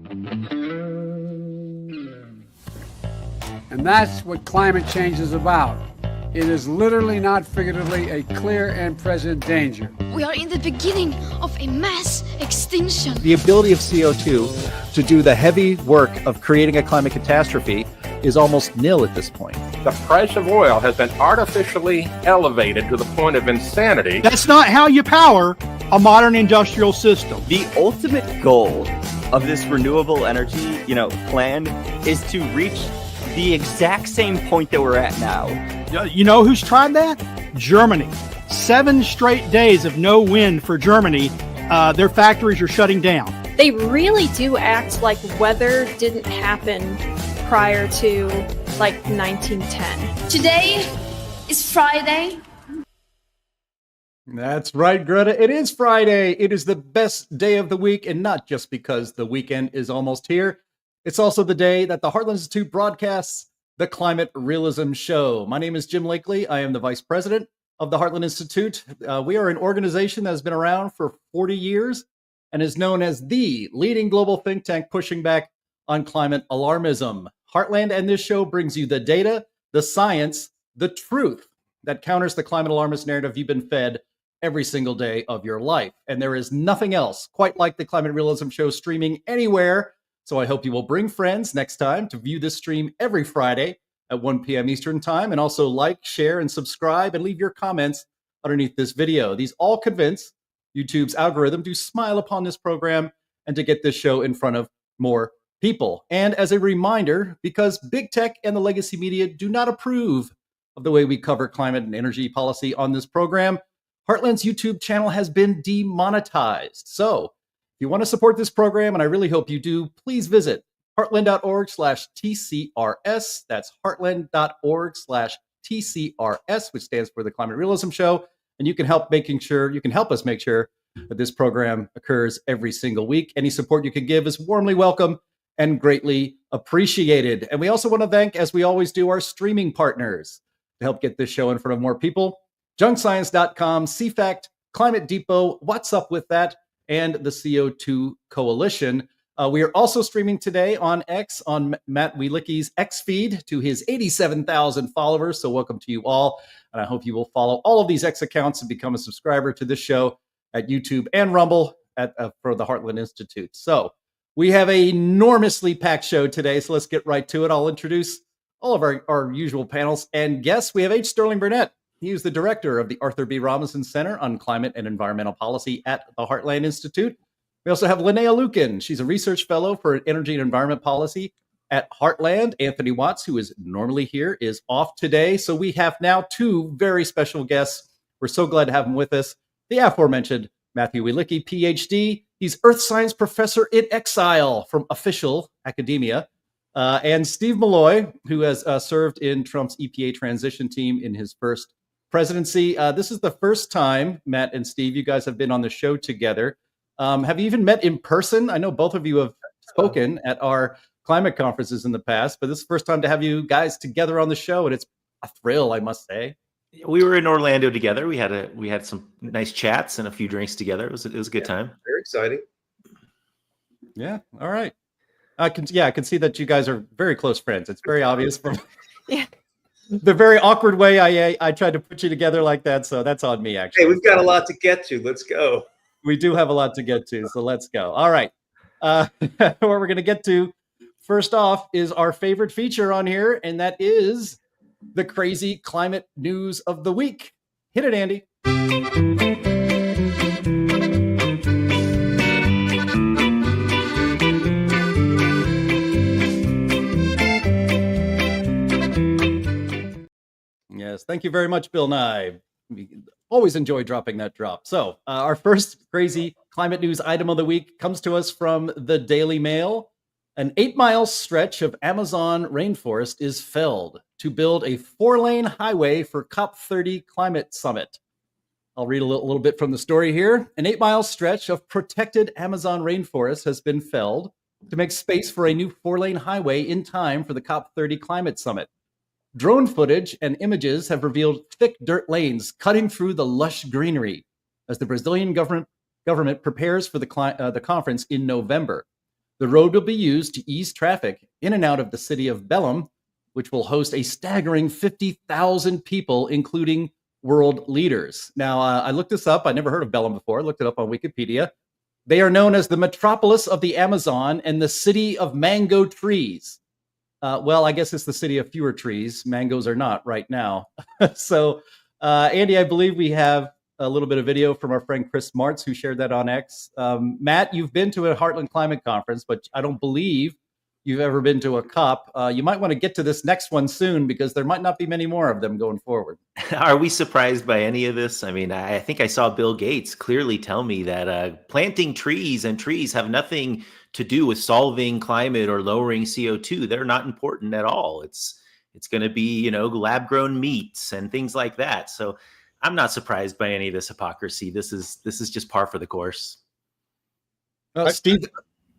And that's what climate change is about. It is literally, not figuratively, a clear and present danger. We are in the beginning of a mass extinction. The ability of CO2 to do the heavy work of creating a climate catastrophe is almost nil at this point. The price of oil has been artificially elevated to the point of insanity. That's not how you power a modern industrial system. The ultimate goal of this renewable energy, plan is to reach the exact same point that we're at now. You know who's tried that? Germany. 7 straight days of no wind for Germany. Their factories are shutting down. They really do act like weather didn't happen prior to 1910. Today is Friday. That's right, Greta. It is Friday. It is the best day of the week, and not just because the weekend is almost here. It's also the day that the Heartland Institute broadcasts the Climate Realism Show. My name is Jim Lakely. I am the Vice President of the Heartland Institute. We are an organization that has been around for 40 years and is known as the leading global think tank pushing back on climate alarmism. Heartland and this show brings you the data, the science, the truth that counters the climate alarmist narrative you've been fed every single day of your life. And there is nothing else quite like the Climate Realism Show streaming anywhere. So I hope you will bring friends next time to view this stream every Friday at 1 p.m. Eastern Time. And also like, share, and subscribe, and leave your comments underneath this video. These all convince YouTube's algorithm to smile upon this program and to get this show in front of more people. And as a reminder, because big tech and the legacy media do not approve of the way we cover climate and energy policy on this program, Heartland's YouTube channel has been demonetized. So if you want to support this program, and I really hope you do, please visit heartland.org/TCRS. That's heartland.org/TCRS, which stands for the Climate Realism Show. And you can help us make sure that this program occurs every single week. Any support you can give is warmly welcome and greatly appreciated. And we also want to thank, as we always do, our streaming partners to help get this show in front of more people. JunkScience.com, CFACT, Climate Depot, What's Up With That, and the CO2 Coalition. We are also streaming today on X, on Matt Wielicki's X feed to his 87,000 followers. So welcome to you all. And I hope you will follow all of these X accounts and become a subscriber to this show at YouTube and Rumble for the Heartland Institute. So we have an enormously packed show today. So let's get right to it. I'll introduce all of our usual panels and guests. We have H. Sterling Burnett. He is the director of the Arthur B. Robinson Center on Climate and Environmental Policy at the Heartland Institute. We also have Linnea Lukin. She's a research fellow for energy and environment policy at Heartland. Anthony Watts, who is normally here, is off today. So we have now 2 very special guests. We're so glad to have them with us. The aforementioned Matthew Wielicki, PhD. He's Earth Science Professor in Exile from Official Academia. And Steve Malloy, who has served in Trump's EPA transition team in his first presidency. This is the first time, Matt and Steve, you guys have been on the show together. Have you even met in person? I know both of you have spoken at our climate conferences in the past, but this is the first time to have you guys together on the show, and it's a thrill, I must say. We were in Orlando together. We had some nice chats and a few drinks together. It was a good time. Very exciting. Yeah. All right. I can see that you guys are very close friends. It's very obvious from the very awkward way I tried to put you together like that. So that's on me, actually. Hey, we've got a lot to get to. Let's go. We do have a lot to get to, so let's go. All right. What we're going to get to first off is our favorite feature on here, and that is the crazy climate news of the week. Hit it, Andy. Yes, thank you very much, Bill Nye. We always enjoy dropping that drop. So our first crazy climate news item of the week comes to us from the Daily Mail. An 8-mile stretch of Amazon rainforest is felled to build a 4-lane highway for COP30 climate summit. I'll read a little bit from the story here. An 8-mile stretch of protected Amazon rainforest has been felled to make space for a new 4-lane highway in time for the COP30 climate summit. Drone footage and images have revealed thick dirt lanes cutting through the lush greenery as the Brazilian government prepares for the conference in November. The road will be used to ease traffic in and out of the city of Belém, which will host a staggering 50,000 people, including world leaders. Now, I looked this up. I never heard of Belém before. I looked it up on Wikipedia. They are known as the metropolis of the Amazon and the city of mango trees. Well, I guess it's the city of fewer trees. Mangoes are not right now. So, Andy, I believe we have a little bit of video from our friend Chris Martz, who shared that on X. Matt, you've been to a Heartland Climate Conference, but I don't believe you've ever been to a COP. You might want to get to this next one soon because there might not be many more of them going forward. Are we surprised by any of this? I mean, I think I saw Bill Gates clearly tell me that planting trees and trees have nothing to do with solving climate or lowering CO2. They're not important at all. It's going to be, lab grown meats and things like that. So I'm not surprised by any of this hypocrisy. This is just par for the course. Steve,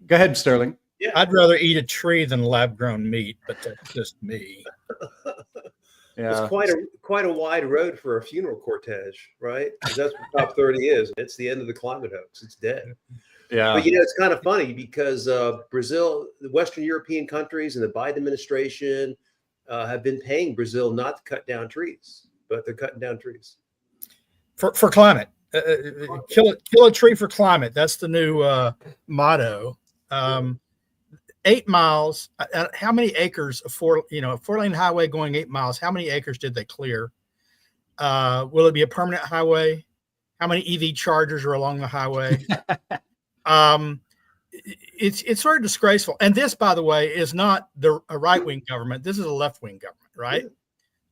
go ahead, Sterling. Yeah. I'd rather eat a tree than lab-grown meat, but that's just me. Yeah. It's quite a wide road for a funeral cortege, right? Because that's what Top 30 is. It's the end of the climate hoax. It's dead. Yeah. But it's kind of funny because Brazil, the Western European countries, and the Biden administration have been paying Brazil not to cut down trees, but they're cutting down trees for climate. Kill a tree for climate. That's the new motto. 8 miles. How many acres of four-lane highway going 8 miles? How many acres did they clear? Will it be a permanent highway? How many EV chargers are along the highway? It's sort of disgraceful. And this, by the way, is not a right-wing government. This is a left-wing government, right?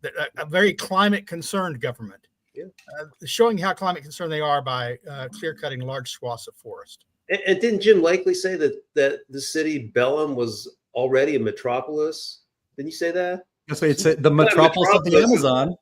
Yeah. A very climate-concerned government. Yeah. Showing how climate concerned they are by clear-cutting large swaths of forest. And didn't Jim Lakely say that the city Belém was already a metropolis? Didn't you say that? Yes, it's the metropolis of the Amazon.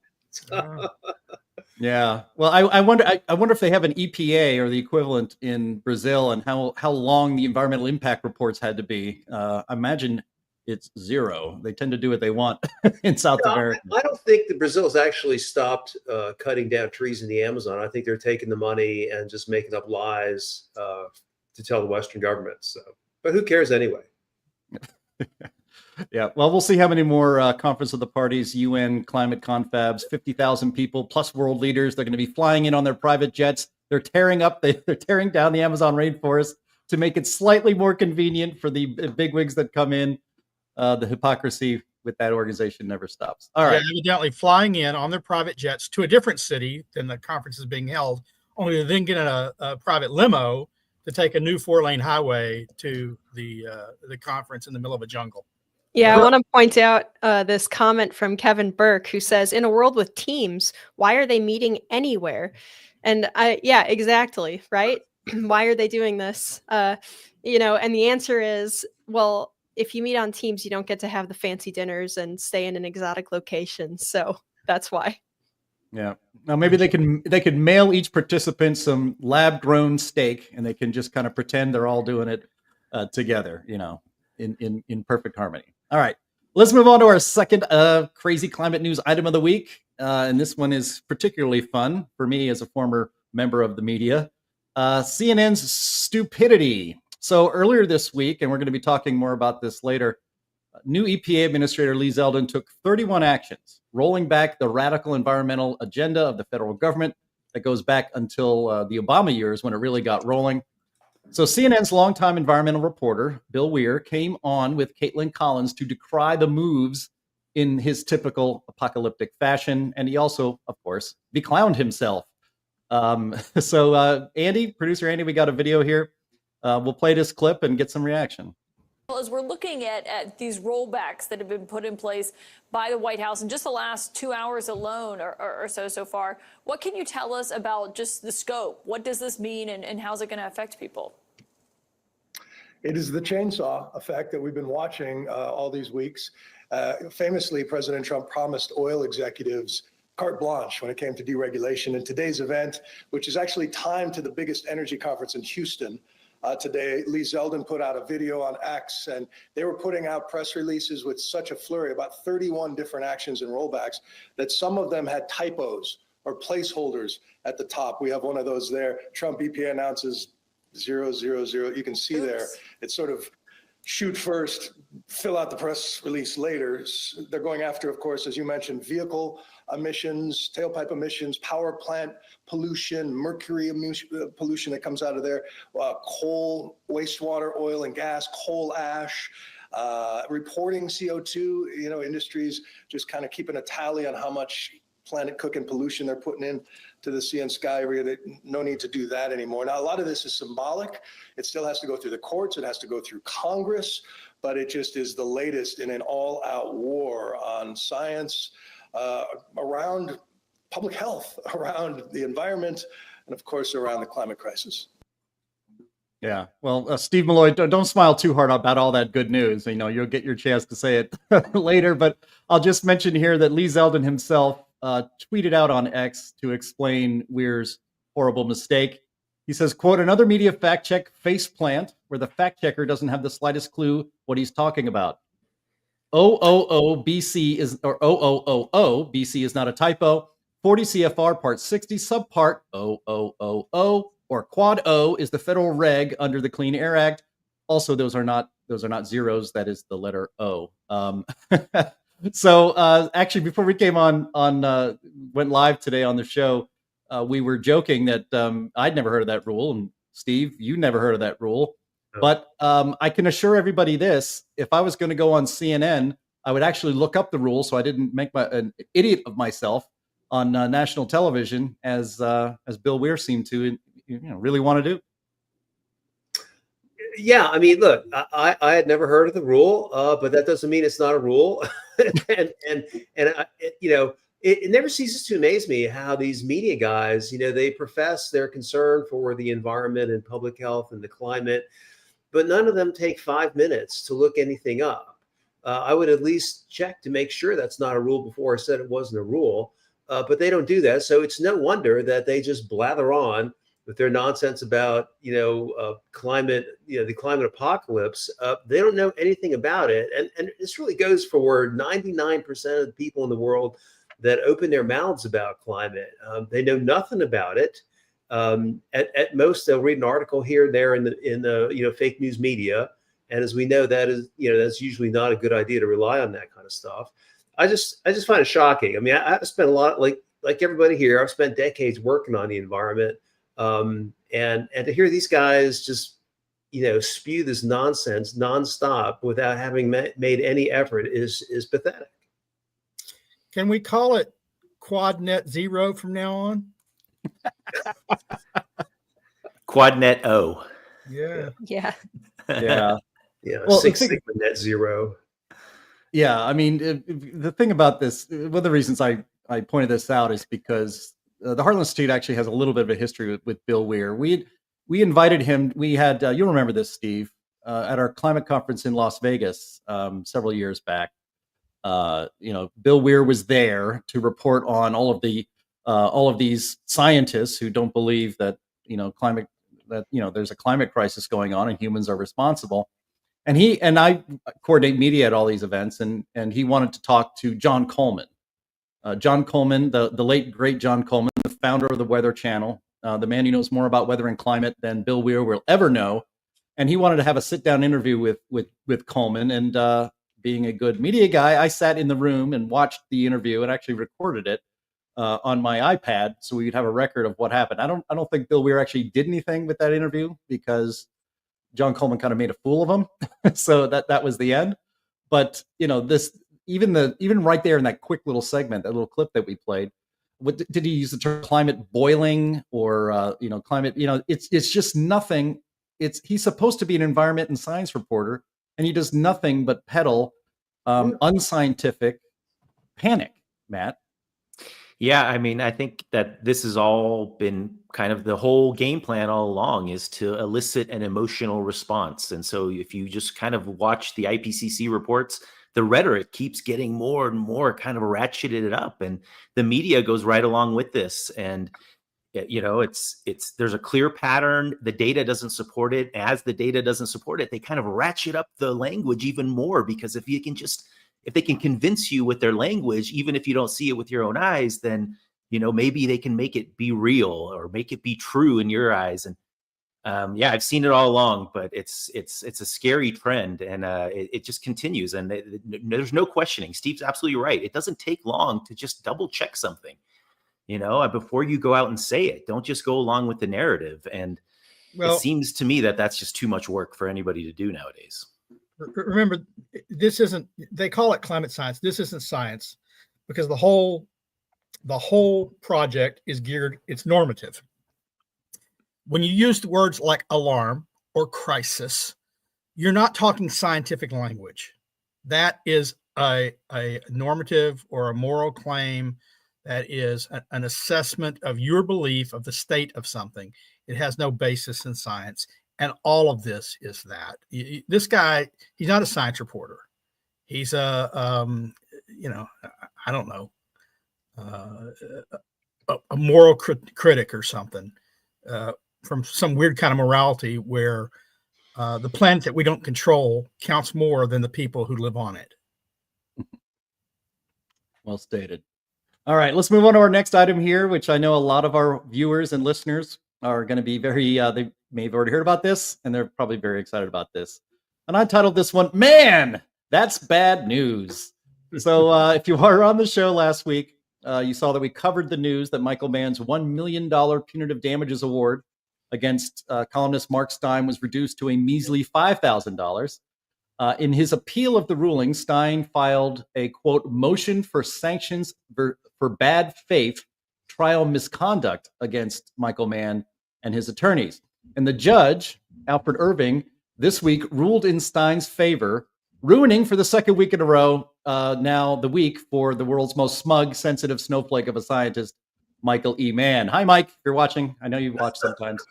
Yeah. Well, I wonder if they have an EPA or the equivalent in Brazil, and how long the environmental impact reports had to be. I imagine it's zero. They tend to do what they want in South America. I don't think that Brazil's actually stopped cutting down trees in the Amazon. I think they're taking the money and just making up lies to tell the Western governments. So, but who cares anyway? Yeah. Well, we'll see how many more Conference of the Parties, UN climate confabs, 50,000 people plus world leaders. They're going to be flying in on their private jets. They're tearing down the Amazon rainforest to make it slightly more convenient for the bigwigs that come in. The hypocrisy with that organization never stops. All right. Yeah, evidently flying in on their private jets to a different city than the conference is being held, only to then get in a private limo to take a new 4-lane highway to the conference in the middle of a jungle. Yeah, I want to point out this comment from Kevin Burke, who says, in a world with teams, why are they meeting anywhere? And yeah, exactly. Right. Why are they doing this? And the answer is, well, if you meet on teams, you don't get to have the fancy dinners and stay in an exotic location. So that's why. Yeah. Now maybe they could mail each participant some lab-grown steak, and they can just kind of pretend they're all doing it together, in perfect harmony. All right. Let's move on to our second crazy climate news item of the week. And this one is particularly fun for me as a former member of the media. CNN's stupidity. So earlier this week, and we're going to be talking more about this later, new EPA Administrator Lee Zeldin took 31 actions, rolling back the radical environmental agenda of the federal government that goes back until the Obama years when it really got rolling. So CNN's longtime environmental reporter, Bill Weir, came on with Caitlin Collins to decry the moves in his typical apocalyptic fashion. And he also, of course, beclowned himself. So producer Andy, we got a video here. We'll play this clip and get some reaction. Well, as we're looking at these rollbacks that have been put in place by the White House in just the last 2 hours alone or so far, what can you tell us about just the scope? What does this mean and how's it going to affect people? It is the chainsaw effect that we've been watching all these weeks. Famously, President Trump promised oil executives carte blanche when it came to deregulation. In today's event, which is actually timed to the biggest energy conference in Houston, today, Lee Zeldin put out a video on X, and they were putting out press releases with such a flurry, about 31 different actions and rollbacks, that some of them had typos or placeholders at the top. We have one of those there. Trump EPA announces 000. You can see there. It's sort of shoot first, fill out the press release later. They're going after, of course, as you mentioned, vehicle emissions, tailpipe emissions, power plant pollution, mercury pollution that comes out of there, coal, wastewater, oil and gas, coal ash, reporting CO2, industries just kind of keeping a tally on how much planet cooking pollution they're putting in to the sea and sky area. That no need to do that anymore. Now, a lot of this is symbolic. It still has to go through the courts. It has to go through Congress, but it just is the latest in an all-out war on science, around public health, around the environment, and of course, around the climate crisis. Yeah. Well, Steve Milloy, don't smile too hard about all that good news. You'll get your chance to say it later, but I'll just mention here that Lee Zeldin himself tweeted out on X to explain Weir's horrible mistake. He says, quote, another media fact check face plant where the fact checker doesn't have the slightest clue what he's talking about. BC is not a typo. 40 CFR part 60 subpart 0000 or quad O is the federal reg under the Clean Air Act. Also, those are not zeros. That is the letter O. So actually, before we came went live today on the show, we were joking that I'd never heard of that rule, and Steve, you never heard of that rule. But I can assure everybody this: if I was going to go on CNN, I would actually look up the rule so I didn't make an idiot of myself on national television, as Bill Weir seemed to really want to do. Yeah, I mean, look, I had never heard of the rule, but that doesn't mean it's not a rule. and it never ceases to amaze me how these media guys, they profess their concern for the environment and public health and the climate, but none of them take 5 minutes to look anything up. I would at least check to make sure that's not a rule before I said it wasn't a rule, but they don't do that. So it's no wonder that they just blather on with their nonsense about, climate, the climate apocalypse. They don't know anything about it. And this really goes for 99% of the people in the world that open their mouths about climate. They know nothing about it. At most, they'll read an article here and there in the fake news media. And as we know, that is, that's usually not a good idea to rely on that kind of stuff. I just find it shocking. I mean, I've spent a lot, like everybody here, I've spent decades working on the environment. And to hear these guys just, spew this nonsense nonstop without having made any effort is pathetic. Can we call it Quad Net Zero from now on? Quad Net O. Yeah. Yeah. Yeah. Yeah. Well, Six Sigma Net Zero. Yeah. I mean, the thing about this, one of the reasons I pointed this out is because the Heartland Institute actually has a little bit of a history with Bill Weir. We invited him. We had, you'll remember this, Steve, at our climate conference in Las Vegas several years back. Bill Weir was there to report on all of these scientists who don't believe that there's a climate crisis going on and humans are responsible. And I coordinate media at all these events, and he wanted to talk to John Coleman. John Coleman, the late great John Coleman, the founder of the Weather Channel, the man who knows more about weather and climate than Bill Weir will ever know. And he wanted to have a sit-down interview with Coleman. And being a good media guy, I sat in the room and watched the interview and actually recorded it on my iPad, so we'd have a record of what happened. I don't think Bill Weir actually did anything with that interview because John Coleman kind of made a fool of him. So that was the end. But this. Even right there in that quick little segment, that little clip that we played, what did he use the term climate boiling or climate? It's just nothing. He's supposed to be an environment and science reporter, and he does nothing but peddle unscientific panic. Matt. Yeah, I mean, I think that this has all been kind of the whole game plan all along, is to elicit an emotional response. And so if you just kind of watch the IPCC reports, the rhetoric keeps getting more and more kind of ratcheted up, and the media goes right along with this. And there's a clear pattern. The data doesn't support it. As the data doesn't support it, they kind of ratchet up the language even more, because if they can convince you with their language, even if you don't see it with your own eyes, then maybe they can make it be real or make it be true in your eyes. And Yeah, I've seen it all along, but it's a scary trend, and it just continues. And there's no questioning. Steve's absolutely right. It doesn't take long to just double check something, before you go out and say it. Don't just go along with the narrative. And it seems to me that that's just too much work for anybody to do nowadays. Remember, this isn't. They call it climate science. This isn't science, because the whole project is geared. It's normative. When you use the words like alarm or crisis, you're not talking scientific language. That is a normative or a moral claim. That is an assessment of your belief of the state of something. It has no basis in science. And all of this is that. This guy, he's not a science reporter. He's I don't know, a moral critic or something. From some weird kind of morality where the planet that we don't control counts more than the people who live on it. Well stated. All right, let's move on to our next item here, which I know a lot of our viewers and listeners are going to be very, they may have already heard about this, and they're probably very excited about this. And I titled this one, Man, That's Bad News. So if you were on the show last week, you saw that we covered the news that Michael Mann's $1 million punitive damages award against columnist Mark Steyn was reduced to a measly $5,000. In his appeal of the ruling, Steyn filed a, quote, motion for sanctions for bad faith trial misconduct against Michael Mann and his attorneys. And the judge, Alfred Irving, this week ruled in Steyn's favor, ruining for the second week in a row now the week for the world's most smug, sensitive snowflake of a scientist, Michael E. Mann. Hi, Mike, if you're watching. I know you watch sometimes.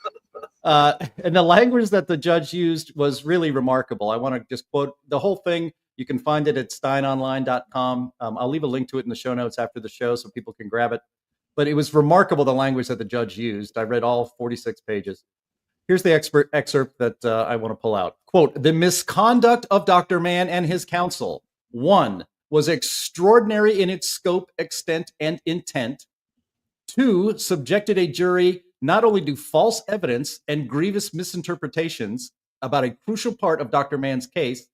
And the language that the judge used was really remarkable. I want to just quote the whole thing. You can find it at steinonline.com. I'll leave a link to it in the show notes after the show so people can grab it. But it was remarkable, the language that the judge used. I read all 46 pages. Here's the excerpt that I want to pull out. Quote, the misconduct of Dr. Mann and his counsel, 1, was extraordinary in its scope, extent, and intent. 2, subjected a jury not only to false evidence and grievous misinterpretations about a crucial part of Dr. Mann's case,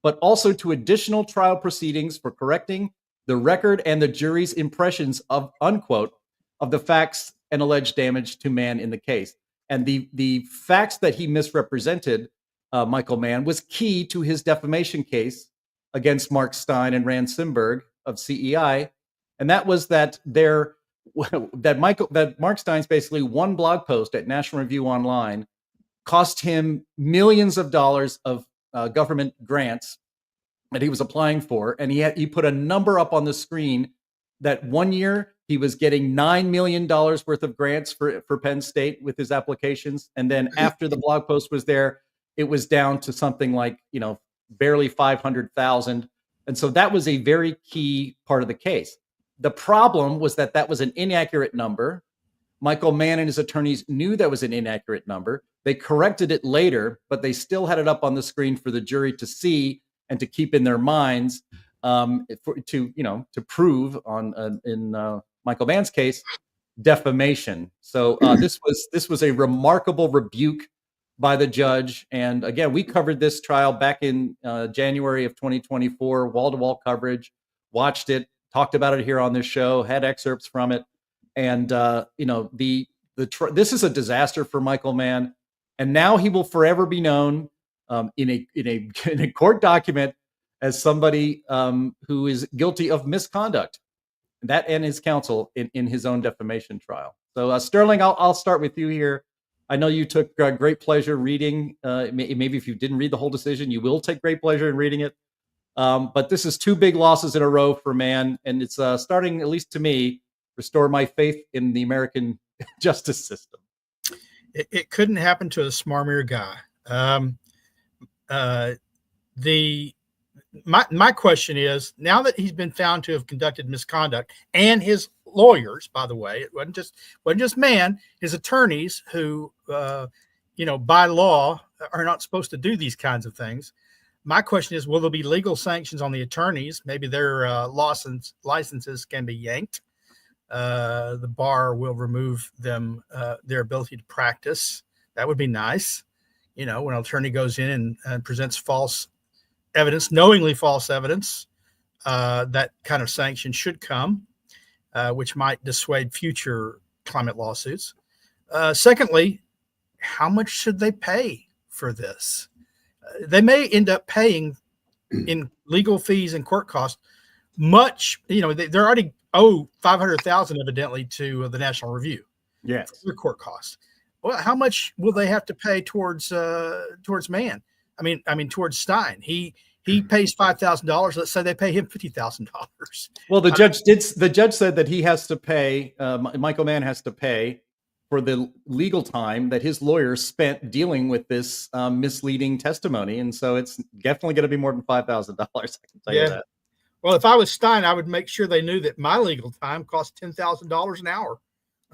but also to additional trial proceedings for correcting the record and the jury's impressions of, unquote, of the facts and alleged damage to Mann in the case. And the facts that he misrepresented, Michael Mann, was key to his defamation case against Mark Steyn and Rand Simberg of CEI. And that was that Mark Steyn's basically one blog post at National Review Online cost him millions of dollars of government grants that he was applying for. And he put a number up on the screen that one year he was getting $9 million worth of grants for Penn State with his applications. And then after the blog post was there, it was down to something like, barely 500,000. And so that was a very key part of the case. The problem was that was an inaccurate number. Michael Mann and his attorneys knew that was an inaccurate number. They corrected it later, but they still had it up on the screen for the jury to see and to keep in their minds to prove in Michael Mann's case defamation. So this was a remarkable rebuke by the judge. And again, we covered this trial back in January of 2024, wall-to-wall coverage. Watched it. Talked about it here on this show, had excerpts from it. And, this is a disaster for Michael Mann. And now he will forever be known in a court document as somebody who is guilty of misconduct, that and his counsel in his own defamation trial. So Sterling, I'll start with you here. I know you took great pleasure reading. Maybe if you didn't read the whole decision, you will take great pleasure in reading it. But this is 2 big losses in a row for Mann, and it's starting, at least to me, restore my faith in the American justice system. It couldn't happen to a smarmier guy. My question is, now that he's been found to have conducted misconduct, and his lawyers, by the way, it wasn't just Mann, his attorneys who, by law are not supposed to do these kinds of things. My question is, will there be legal sanctions on the attorneys? Maybe their licenses can be yanked. The bar will remove them their ability to practice. That would be nice. When an attorney goes in and presents false evidence, knowingly false evidence, that kind of sanction should come, which might dissuade future climate lawsuits. Secondly, how much should they pay for this? They may end up paying in legal fees and court costs much. They're already owe $500,000 evidently to the National Review. Yes, their court costs. Well, how much will they have to pay towards Mann? Towards Stein. He pays $5,000. Let's say they pay him $50,000. Well, the judge said that he has to pay. Michael Mann has to pay for the legal time that his lawyers spent dealing with this misleading testimony, and so it's definitely going to be more than $5,000. I can tell you that. Well, if I was Stein, I would make sure they knew that my legal time cost $10,000 an hour.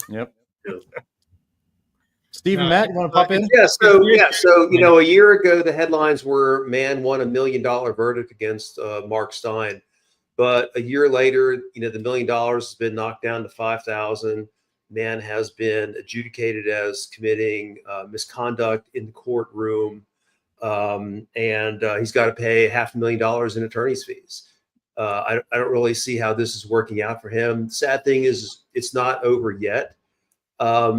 Yep. Stephen, Matt, you want to pop in? So a year ago, the headlines were Mann won $1 million verdict against Mark Stein, but a year later, the $1 million has been knocked down to $5,000. Mann has been adjudicated as committing misconduct in the courtroom, and he's got to pay $500,000 in attorney's fees. I don't really see how this is working out for him. The sad thing is, it's not over yet. But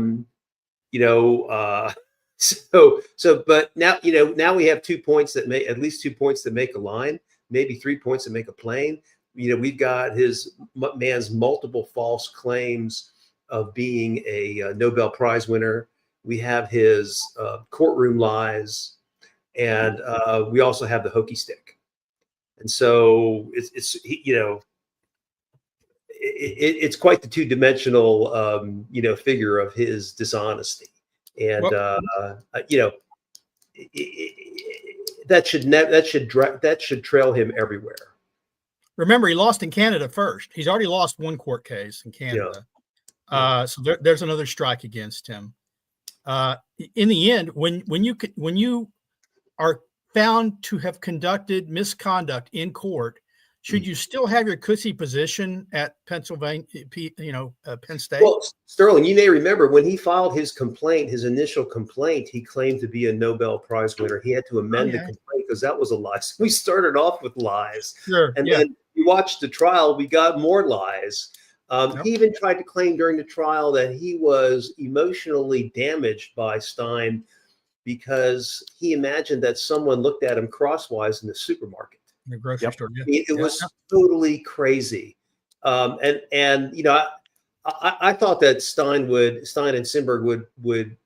now, now we have 2 points that make at least 2 points that make a line, maybe 3 points that make a plane. We've got Mann's multiple false claims of being a Nobel Prize winner. We have his courtroom lies, and we also have the hokey stick. And so it's quite the two-dimensional, figure of his dishonesty. And, that should trail him everywhere. Remember, he lost in Canada first. He's already lost one court case in Canada. So there's another strike against him. In the end, when you are found to have conducted misconduct in court, should you still have your cushy position at Penn State? Well, Sterling, you may remember when he filed his complaint, his initial complaint, he claimed to be a Nobel Prize winner. He had to amend the complaint because that was a lie. So we started off with lies. Sure. And then you watched the trial, we got more lies. He even tried to claim during the trial that he was emotionally damaged by Stein because he imagined that someone looked at him crosswise in the supermarket. In the grocery store. It was totally crazy. I thought that Stein and Sinberg would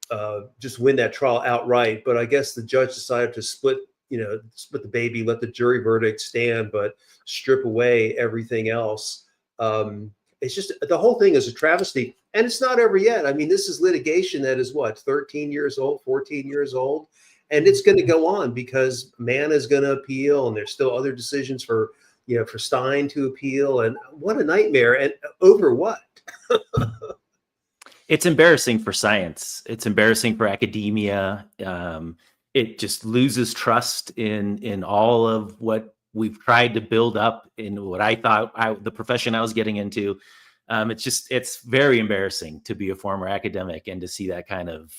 just win that trial outright, but I guess the judge decided to split the baby, let the jury verdict stand, but strip away everything else. It's just, the whole thing is a travesty, and it's not over yet. I mean, this is litigation that is 13 years old, 14 years old. And it's going to go on because Mann is going to appeal, and there's still other decisions for Stein to appeal. And what a nightmare! And over what? It's embarrassing for science. It's embarrassing for academia. It just loses trust in all of what we've tried to build up in what I thought the profession I was getting into. It's very embarrassing to be a former academic and to see that kind of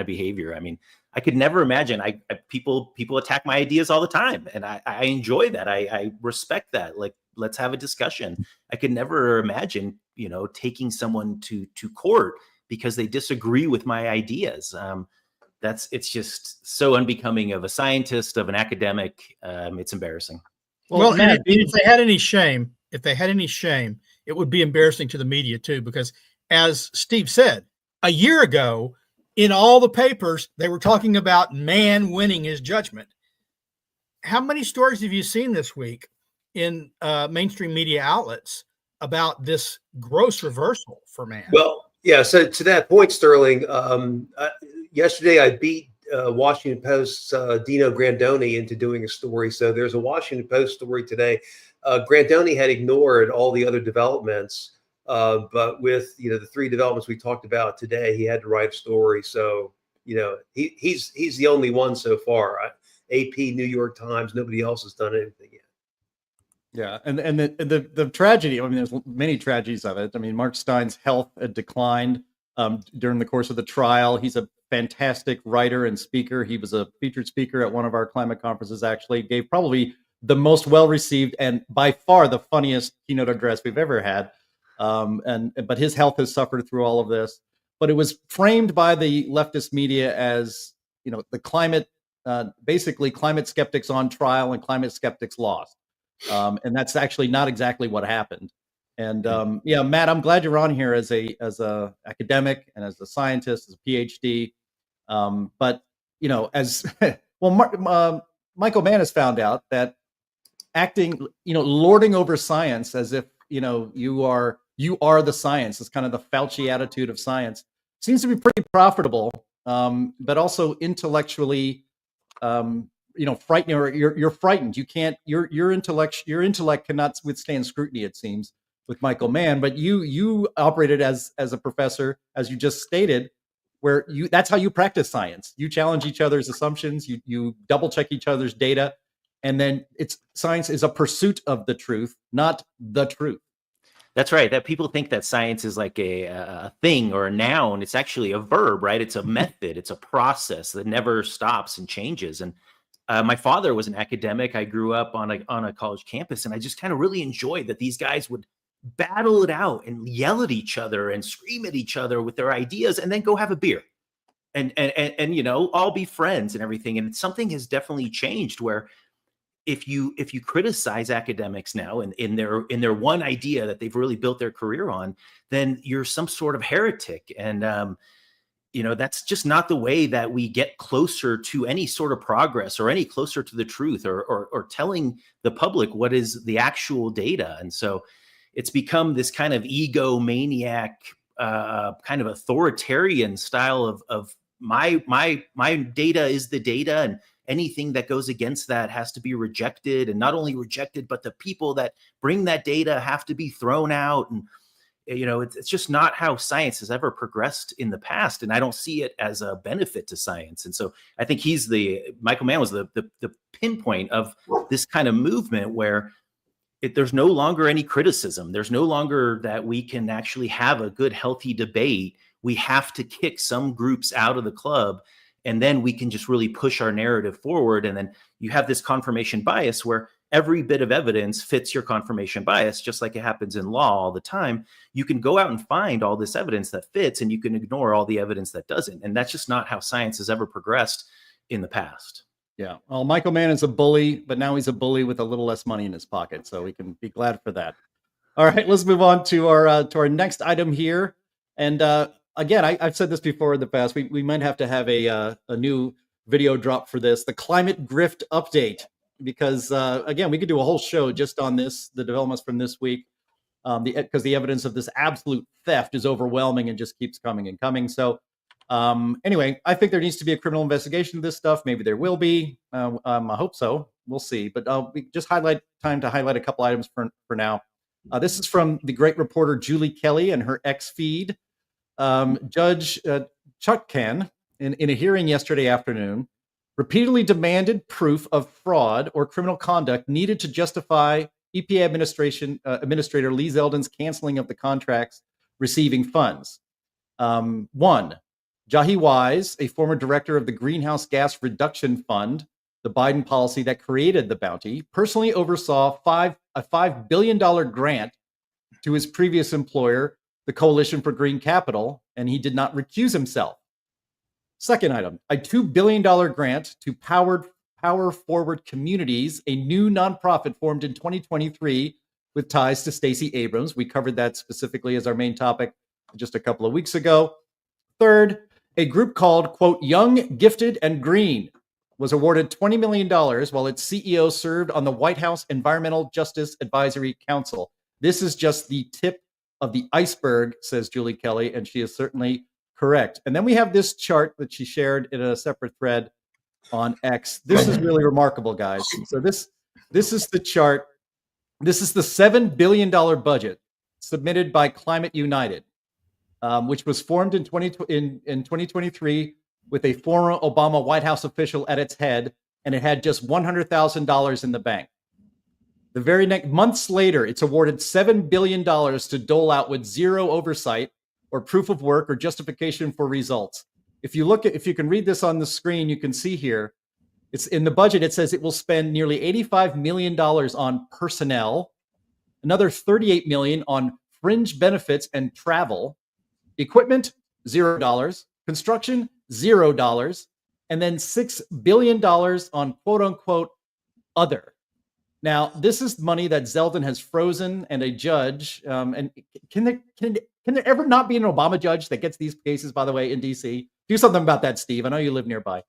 behavior. I mean, I could never imagine. People attack my ideas all the time, and I enjoy that. I respect that. Like, let's have a discussion. I could never imagine, taking someone to court because they disagree with my ideas. It's just so unbecoming of a scientist, of an academic. It's embarrassing. Well, and if they had any shame, it would be embarrassing to the media too, because as Steve said, a year ago, in all the papers, they were talking about Mann winning his judgment. How many stories have you seen this week in mainstream media outlets about this gross reversal for Mann? Well, yeah. So to that point, Sterling, yesterday I beat Washington Post's Dino Grandoni into doing a story. So there's a Washington Post story today. Grandoni had ignored all the other developments. But with the three developments we talked about today, he had to write a story. So he's the only one so far. AP, New York Times, nobody else has done anything yet. Yeah, and the tragedy. I mean, there's many tragedies of it. I mean, Mark Stein's health had declined during the course of the trial. He's a fantastic writer and speaker. He was a featured speaker at one of our climate conferences, actually. Gave probably the most well-received and by far the funniest keynote address we've ever had. But his health has suffered through all of this. But it was framed by the leftist media as, the climate, basically climate skeptics on trial and climate skeptics lost. And that's actually not exactly what happened. And Matt, I'm glad you're on here as a academic and as a scientist, as a PhD. But as Michael Mann has found out that acting, lording over science as if you are the science, is kind of the Fauci attitude of science, seems to be pretty profitable, but also intellectually, frightening. Or you're frightened. You can't. Your intellect cannot withstand scrutiny, it seems, with Michael Mann. But you operated as a professor, as you just stated, where that's how you practice science. You challenge each other's assumptions. You double check each other's data, and then science is a pursuit of the truth, not the truth. That's right. That people think that science is like a thing or a noun. It's actually a verb, right? It's a method. It's a process that never stops and changes. And my father was an academic. I grew up on a college campus, and I just kind of really enjoyed that these guys would battle it out and yell at each other and scream at each other with their ideas, and then go have a beer and all be friends and everything. And something has definitely changed where if you criticize academics now and in their one idea that they've really built their career on, then you're some sort of heretic. And that's just not the way that we get closer to any sort of progress or any closer to the truth or telling the public what is the actual data. And so it's become this kind of egomaniac, kind of authoritarian style of my data is the data, and anything that goes against that has to be rejected, and not only rejected, but the people that bring that data have to be thrown out. And it's just not how science has ever progressed in the past, and I don't see it as a benefit to science. And so I think Michael Mann was the pinpoint of this kind of movement where there's no longer any criticism. There's no longer that we can actually have a good, healthy debate. We have to kick some groups out of the club, and then we can just really push our narrative forward. And then you have this confirmation bias where every bit of evidence fits your confirmation bias, just like it happens in law all the time. You can go out and find all this evidence that fits, and you can ignore all the evidence that doesn't. And that's just not how science has ever progressed in the past. Yeah. Well, Michael Mann is a bully, but now he's a bully with a little less money in his pocket. So we can be glad for that. All right, let's move on to our next item here. And again, I've said this before in the past. We might have to have a new video drop for this, the climate grift update, because again, we could do a whole show just on this, the developments from this week, because the evidence of this absolute theft is overwhelming and just keeps coming and coming. So anyway, I think there needs to be a criminal investigation of this stuff. Maybe there will be. I hope so. We'll see. But we just highlight a couple items for now. This is from the great reporter Julie Kelly and her X feed. Judge Chutkan, in a hearing yesterday afternoon, repeatedly demanded proof of fraud or criminal conduct needed to justify EPA Administrator Lee Zeldin's canceling of the contracts receiving funds. One, Jahi Wise, a former director of the Greenhouse Gas Reduction Fund, the Biden policy that created the bounty, personally oversaw a $5 billion grant to his previous employer, the Coalition for Green Capital, and he did not recuse himself. Second item, a $2 billion grant to Power Forward Communities, a new nonprofit formed in 2023 with ties to Stacey Abrams. We covered that specifically as our main topic just a couple of weeks ago. Third, a group called, quote, Young, Gifted, and Green was awarded $20 million while its CEO served on the White House Environmental Justice Advisory Council. This is just the tip of the iceberg, says Julie Kelly, and she is certainly correct. And then we have this chart that she shared in a separate thread on X. This is really remarkable, guys. So this is the chart. This is the $7 billion budget submitted by Climate United, which was formed in 2023 with a former Obama White House official at its head, and it had just $100,000 in the bank. The very next months later, it's awarded $7 billion to dole out with zero oversight or proof of work or justification for results. If you can read this on the screen, you can see here, it's in the budget. It says it will spend nearly $85 million on personnel, another $38 million on fringe benefits and travel, equipment, $0, construction, $0, and then $6 billion on quote unquote other. Now, this is money that Zeldin has frozen, and a judge, and can there ever not be an Obama judge that gets these cases, by the way, in DC? Do something about that, Steve. I know you live nearby.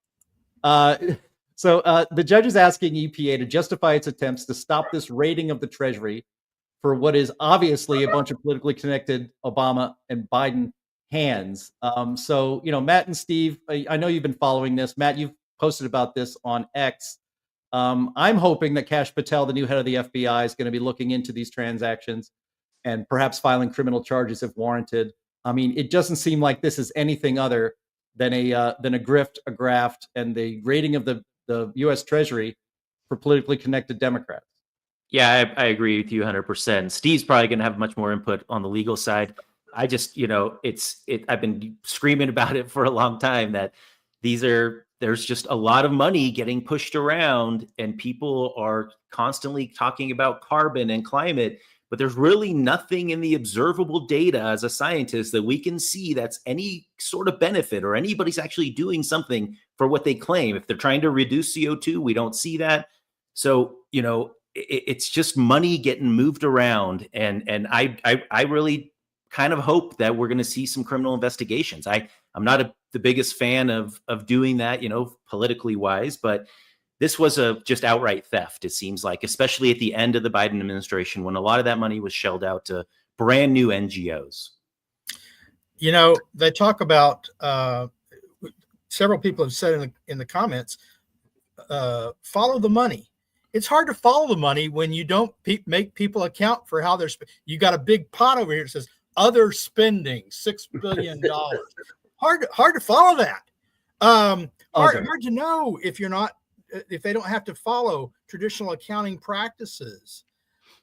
So the judge is asking EPA to justify its attempts to stop this raiding of the Treasury for what is obviously a bunch of politically connected Obama and Biden hands. So, Matt and Steve, I know you've been following this. Matt, you've posted about this on X. I'm hoping that Kash Patel, the new head of the FBI, is going to be looking into these transactions and perhaps filing criminal charges if warranted. I mean, it doesn't seem like this is anything other than a grift, a graft, and the raiding of the U.S. Treasury for politically connected Democrats. Yeah, I agree with you 100%. Steve's probably going to have much more input on the legal side. I just, I've been screaming about it for a long time that there's just a lot of money getting pushed around, and people are constantly talking about carbon and climate, but there's really nothing in the observable data as a scientist that we can see that's any sort of benefit or anybody's actually doing something for what they claim. If they're trying to reduce CO2, we don't see that. So, it's just money getting moved around. And I really kind of hope that we're going to see some criminal investigations. I'm not the biggest fan of doing that, politically wise, but this was just outright theft, it seems like, especially at the end of the Biden administration when a lot of that money was shelled out to brand new NGOs. They talk about, several people have said in the comments, follow the money. It's hard to follow the money when you don't make people account for how they're you got a big pot over here that says other spending, $6 billion. hard to follow that. Hard to know if they don't have to follow traditional accounting practices.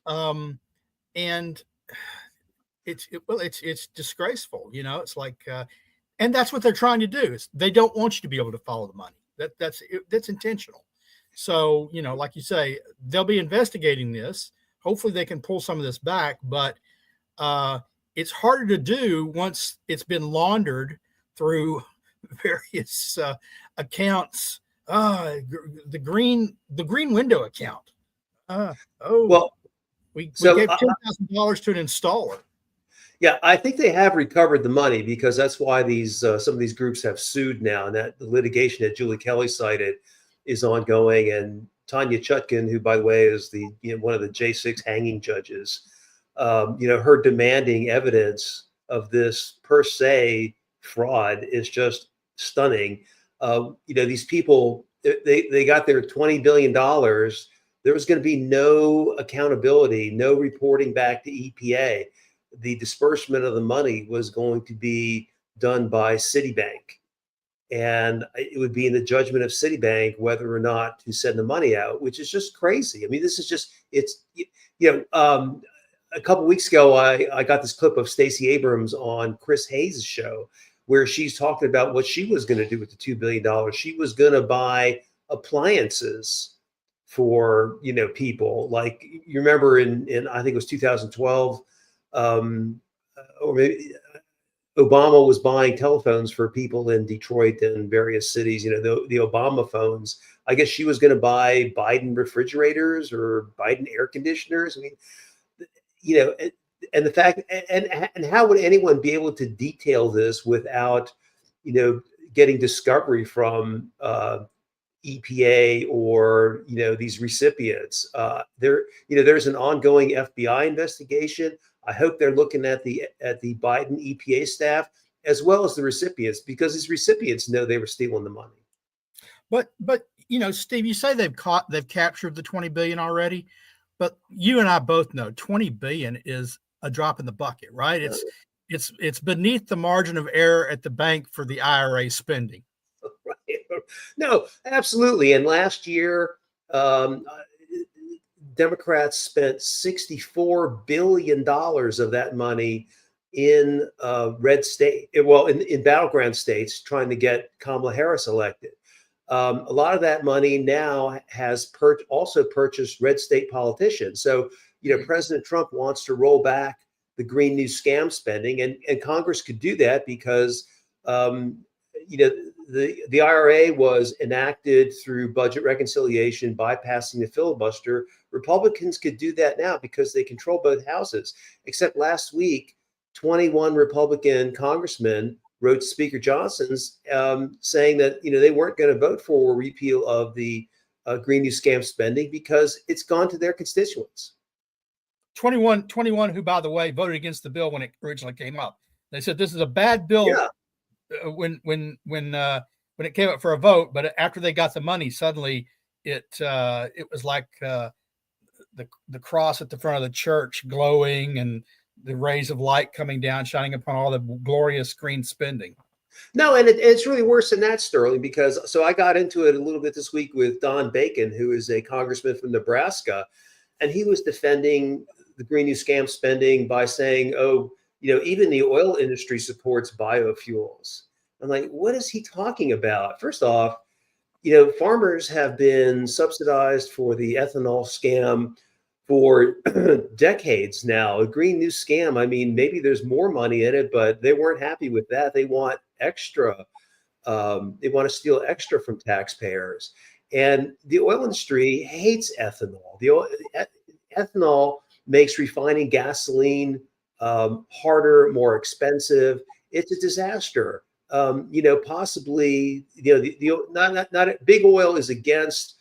And it's disgraceful, it's like, and that's what they're trying to do. Is they don't want you to be able to follow the money. That's intentional. So, like you say, they'll be investigating this. Hopefully they can pull some of this back, but it's harder to do once it's been laundered through various accounts. The green window account. We gave $10,000 to an installer. Yeah, I think they have recovered the money because that's why some of these groups have sued now, and that the litigation that Julie Kelly cited is ongoing. And Tanya Chutkan, who, by the way, is one of the J6 hanging judges, her demanding evidence of this per se fraud is just stunning. These people, they got their $20 billion. There was going to be no accountability, no reporting back to EPA. The disbursement of the money was going to be done by Citibank. And it would be in the judgment of Citibank whether or not to send the money out, which is just crazy. I mean, this is just, a couple of weeks ago, I got this clip of Stacey Abrams on Chris Hayes' show where she's talking about what she was going to do with the $2 billion. She was going to buy appliances for, people. Like, you remember in I think it was 2012, or maybe Obama was buying telephones for people in Detroit and various cities, the Obama phones. I guess she was going to buy Biden refrigerators or Biden air conditioners. I mean, and the fact, and how would anyone be able to detail this without, getting discovery from EPA or, these recipients? There's an ongoing FBI investigation. I hope they're looking at the Biden EPA staff as well as the recipients, because these recipients know they were stealing the money. But Steve, you say they've captured the 20 billion already, but you and I both know 20 billion is a drop in the bucket, right? It's beneath the margin of error at the bank for the IRA spending. Right. No, absolutely. And last year, Democrats spent $64 billion of that money in in battleground states trying to get Kamala Harris elected. A lot of that money now has also purchased red state politicians. So, President Trump wants to roll back the Green New Scam spending, and Congress could do that because, the IRA was enacted through budget reconciliation, bypassing the filibuster. Republicans could do that now because they control both houses. Except last week, 21 Republican congressmen wrote to Speaker Johnson's saying that they weren't going to vote for a repeal of the Green New Scam spending because it's gone to their constituents. 21 who, by the way, voted against the bill when it originally came up. They said this is a bad bill when it came up for a vote, but after they got the money, suddenly it was like the cross at the front of the church glowing and the rays of light coming down, shining upon all the glorious green spending. No, and it's really worse than that, Sterling, because I got into it a little bit this week with Don Bacon, who is a congressman from Nebraska, and he was defending the Green New Scam spending by saying, even the oil industry supports biofuels. I'm like, what is he talking about? First off, farmers have been subsidized for the ethanol scam for decades now. A Green New Scam, I mean, maybe there's more money in it, but they weren't happy with that. They want extra. They want to steal extra from taxpayers. And the oil industry hates ethanol. Ethanol makes refining gasoline harder, more expensive. It's a disaster. Possibly, not big oil is against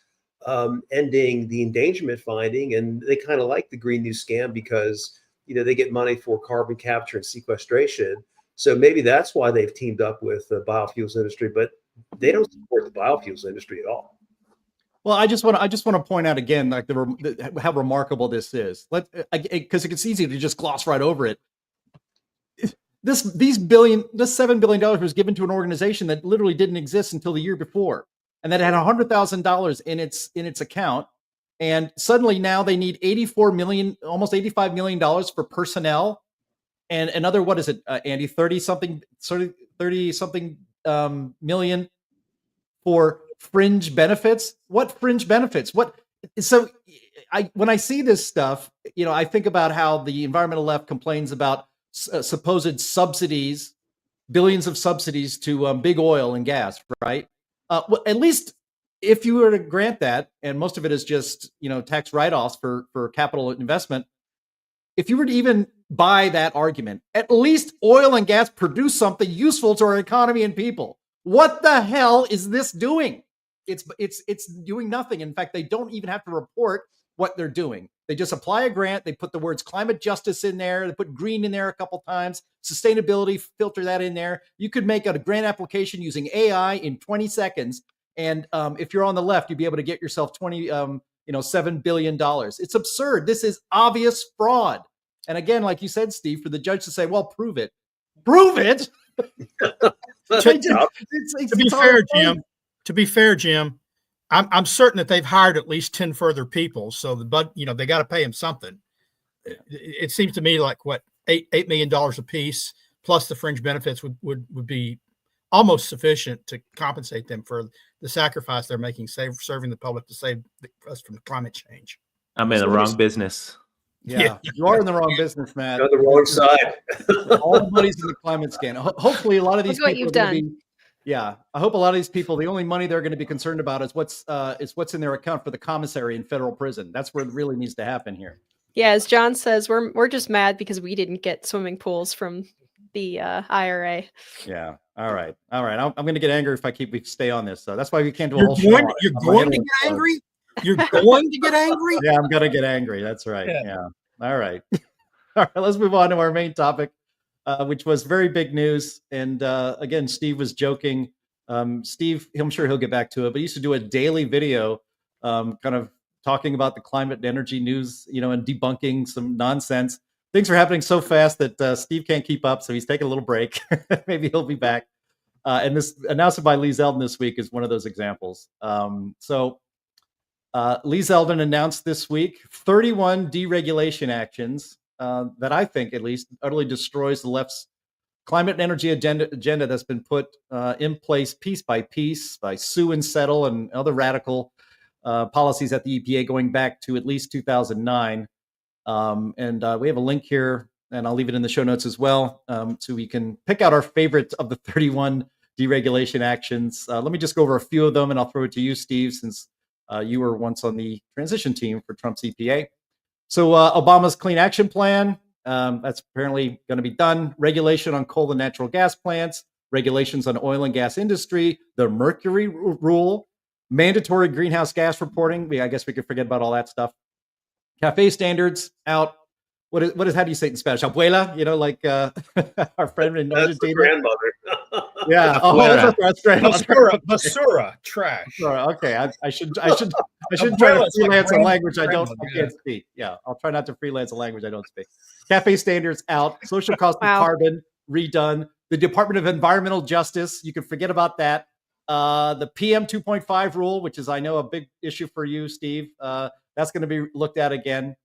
ending the endangerment finding, and they kind of like the Green New Scam because they get money for carbon capture and sequestration. So maybe that's why they've teamed up with the biofuels industry, but they don't support the biofuels industry at all. Well, I just want to point out again, like how remarkable this is. Because it's easy to just gloss right over it. This $7 billion was given to an organization that literally didn't exist until the year before, and that had $100,000 in its account. And suddenly now they need $84 million, almost $85 million for personnel, and another, what is it, Andy, 30 something million for fringe benefits. What fringe benefits? When I see this stuff, I think about how the environmental left complains about supposed subsidies, billions of subsidies to big oil and gas, right? Well, at least if you were to grant that, and most of it is just tax write-offs for capital investment, if you were to even buy that argument, at least oil and gas produce something useful to our economy and people. What the hell is this doing? It's doing nothing. In fact, they don't even have to report what they're doing. They just apply a grant. They put the words climate justice in there. They put green in there a couple times. Sustainability, filter that in there. You could make a grant application using AI in 20 seconds. And if you're on the left, you'd be able to get yourself $7 billion. It's absurd. This is obvious fraud. And again, like you said, Steve, for the judge to say, well, prove it. Prove it? To be fair, Jim, I'm certain that they've hired at least 10 further people. So they got to pay them something. It seems to me like what, $8 million a piece plus the fringe benefits would be almost sufficient to compensate them for the sacrifice they're making, serving the public to save us from climate change. I'm in the wrong business. Yeah, you are in the wrong business, Matt. You're on the wrong side. All the money's in the climate scam. Hopefully, a lot of these Look what people you've are gonna done. I hope a lot of these people, the only money they're going to be concerned about is what's in their account for the commissary in federal prison. That's where it really needs to happen here. Yeah, as John says, we're just mad because we didn't get swimming pools from the IRA. Yeah. All right. I'm going to get angry if we stay on this. So that's why we can't do a You're whole going, show. you're going to get angry? You're going to get angry? Yeah, I'm going to get angry. That's right. Yeah. All right. All right. Let's move on to our main topic, which was very big news. And again, Steve was joking. Steve, I'm sure he'll get back to it, but he used to do a daily video kind of talking about the climate and energy news, and debunking some nonsense. Things are happening so fast that Steve can't keep up, so he's taking a little break. Maybe he'll be back. And this announcement by Lee Zeldin this week is one of those examples. Lee Zeldin announced this week 31 deregulation actions that I think at least utterly destroys the left's climate and energy agenda that's been put in place piece by piece by sue and settle and other radical policies at the EPA going back to at least 2009. We have a link here, and I'll leave it in the show notes as well, so we can pick out our favorites of the 31 deregulation actions. Let me just go over a few of them, and I'll throw it to you, Steve, since you were once on the transition team for Trump's EPA. So Obama's Clean Action Plan, that's apparently going to be done. Regulation on coal and natural gas plants, regulations on oil and gas industry, the Mercury rule, mandatory greenhouse gas reporting. I guess we could forget about all that stuff. Cafe standards out. What is how do you say it in Spanish? Abuela, like our friend in Argentina. Grandmother. Yeah. That's great. Basura, trash. Okay. I should try to freelance a language I can't speak. Yeah. I'll try not to freelance a language I don't speak. Cafe standards out. Social cost of carbon redone. The Department of Environmental Justice. You can forget about that. The PM 2.5 rule, which is, I know, a big issue for you, Steve. That's going to be looked at again.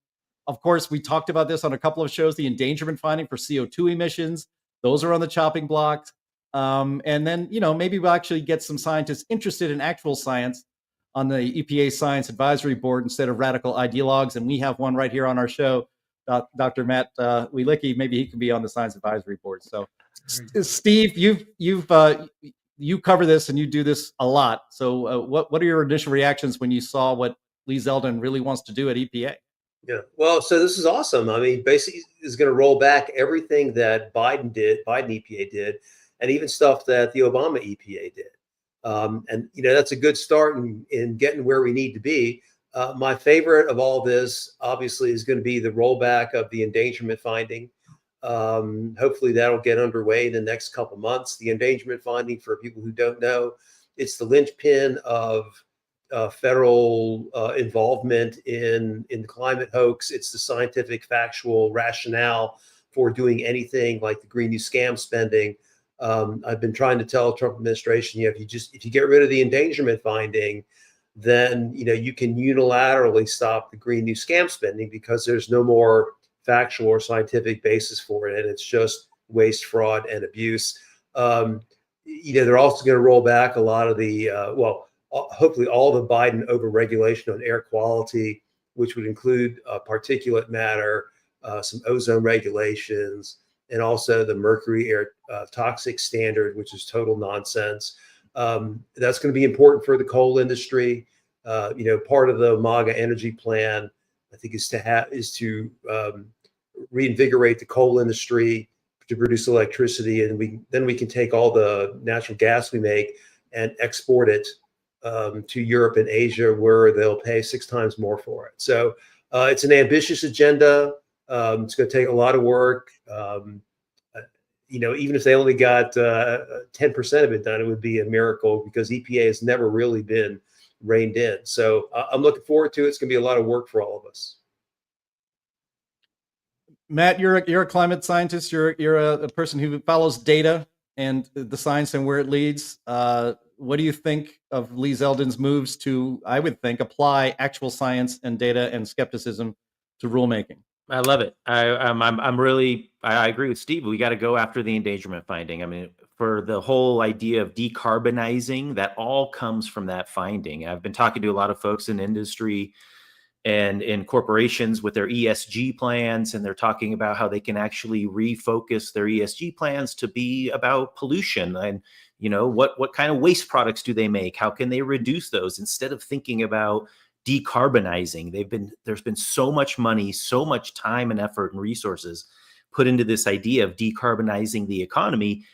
Of course, we talked about this on a couple of shows, the endangerment finding for CO2 emissions. Those are on the chopping block. And then, maybe we'll actually get some scientists interested in actual science on the EPA Science Advisory Board instead of radical ideologues. And we have one right here on our show, Dr. Matt Wielicki. Maybe he can be on the Science Advisory Board. So, Steve, you cover this and you do this a lot. So what are your initial reactions when you saw what Lee Zeldin really wants to do at EPA? Yeah, well, so this is awesome. I mean, basically, is going to roll back everything that Biden EPA did, and even stuff that the Obama EPA did. And that's a good start in getting where we need to be. My favorite of all this, obviously, is going to be the rollback of the endangerment finding. Hopefully, that'll get underway in the next couple months. The endangerment finding, for people who don't know, it's the linchpin of federal involvement in the climate hoax. It's the scientific, factual rationale for doing anything like the Green New Scam spending. I've been trying to tell the Trump administration, if you get rid of the endangerment finding, then you can unilaterally stop the Green New Scam spending because there's no more factual or scientific basis for it, and it's just waste, fraud, and abuse. They're also going to roll back a lot of the hopefully all the Biden overregulation on air quality, which would include particulate matter, some ozone regulations, and also the mercury air toxic standard, which is total nonsense. That's going to be important for the coal industry. Part of the MAGA energy plan, I think, is to reinvigorate the coal industry to produce electricity, and then we can take all the natural gas we make and export it to Europe and Asia, where they'll pay 6 times more for it. So it's an ambitious agenda. It's going to take a lot of work. Even if they only got 10% of it done, it would be a miracle because EPA has never really been reined in. So I'm looking forward to it. It's going to be a lot of work for all of us. Matt, you're a climate scientist. You're a person who follows data and the science and where it leads. What do you think of Lee Zeldin's moves to, I would think, apply actual science and data and skepticism to rulemaking? I love it. I agree with Steve. We got to go after the endangerment finding. I mean, for the whole idea of decarbonizing, that all comes from that finding. I've been talking to a lot of folks in industry and in corporations with their ESG plans, and they're talking about how they can actually refocus their ESG plans to be about pollution and what kind of waste products do they make? How can they reduce those instead of thinking about decarbonizing? There's been so much money, so much time and effort and resources put into this idea of decarbonizing the economy.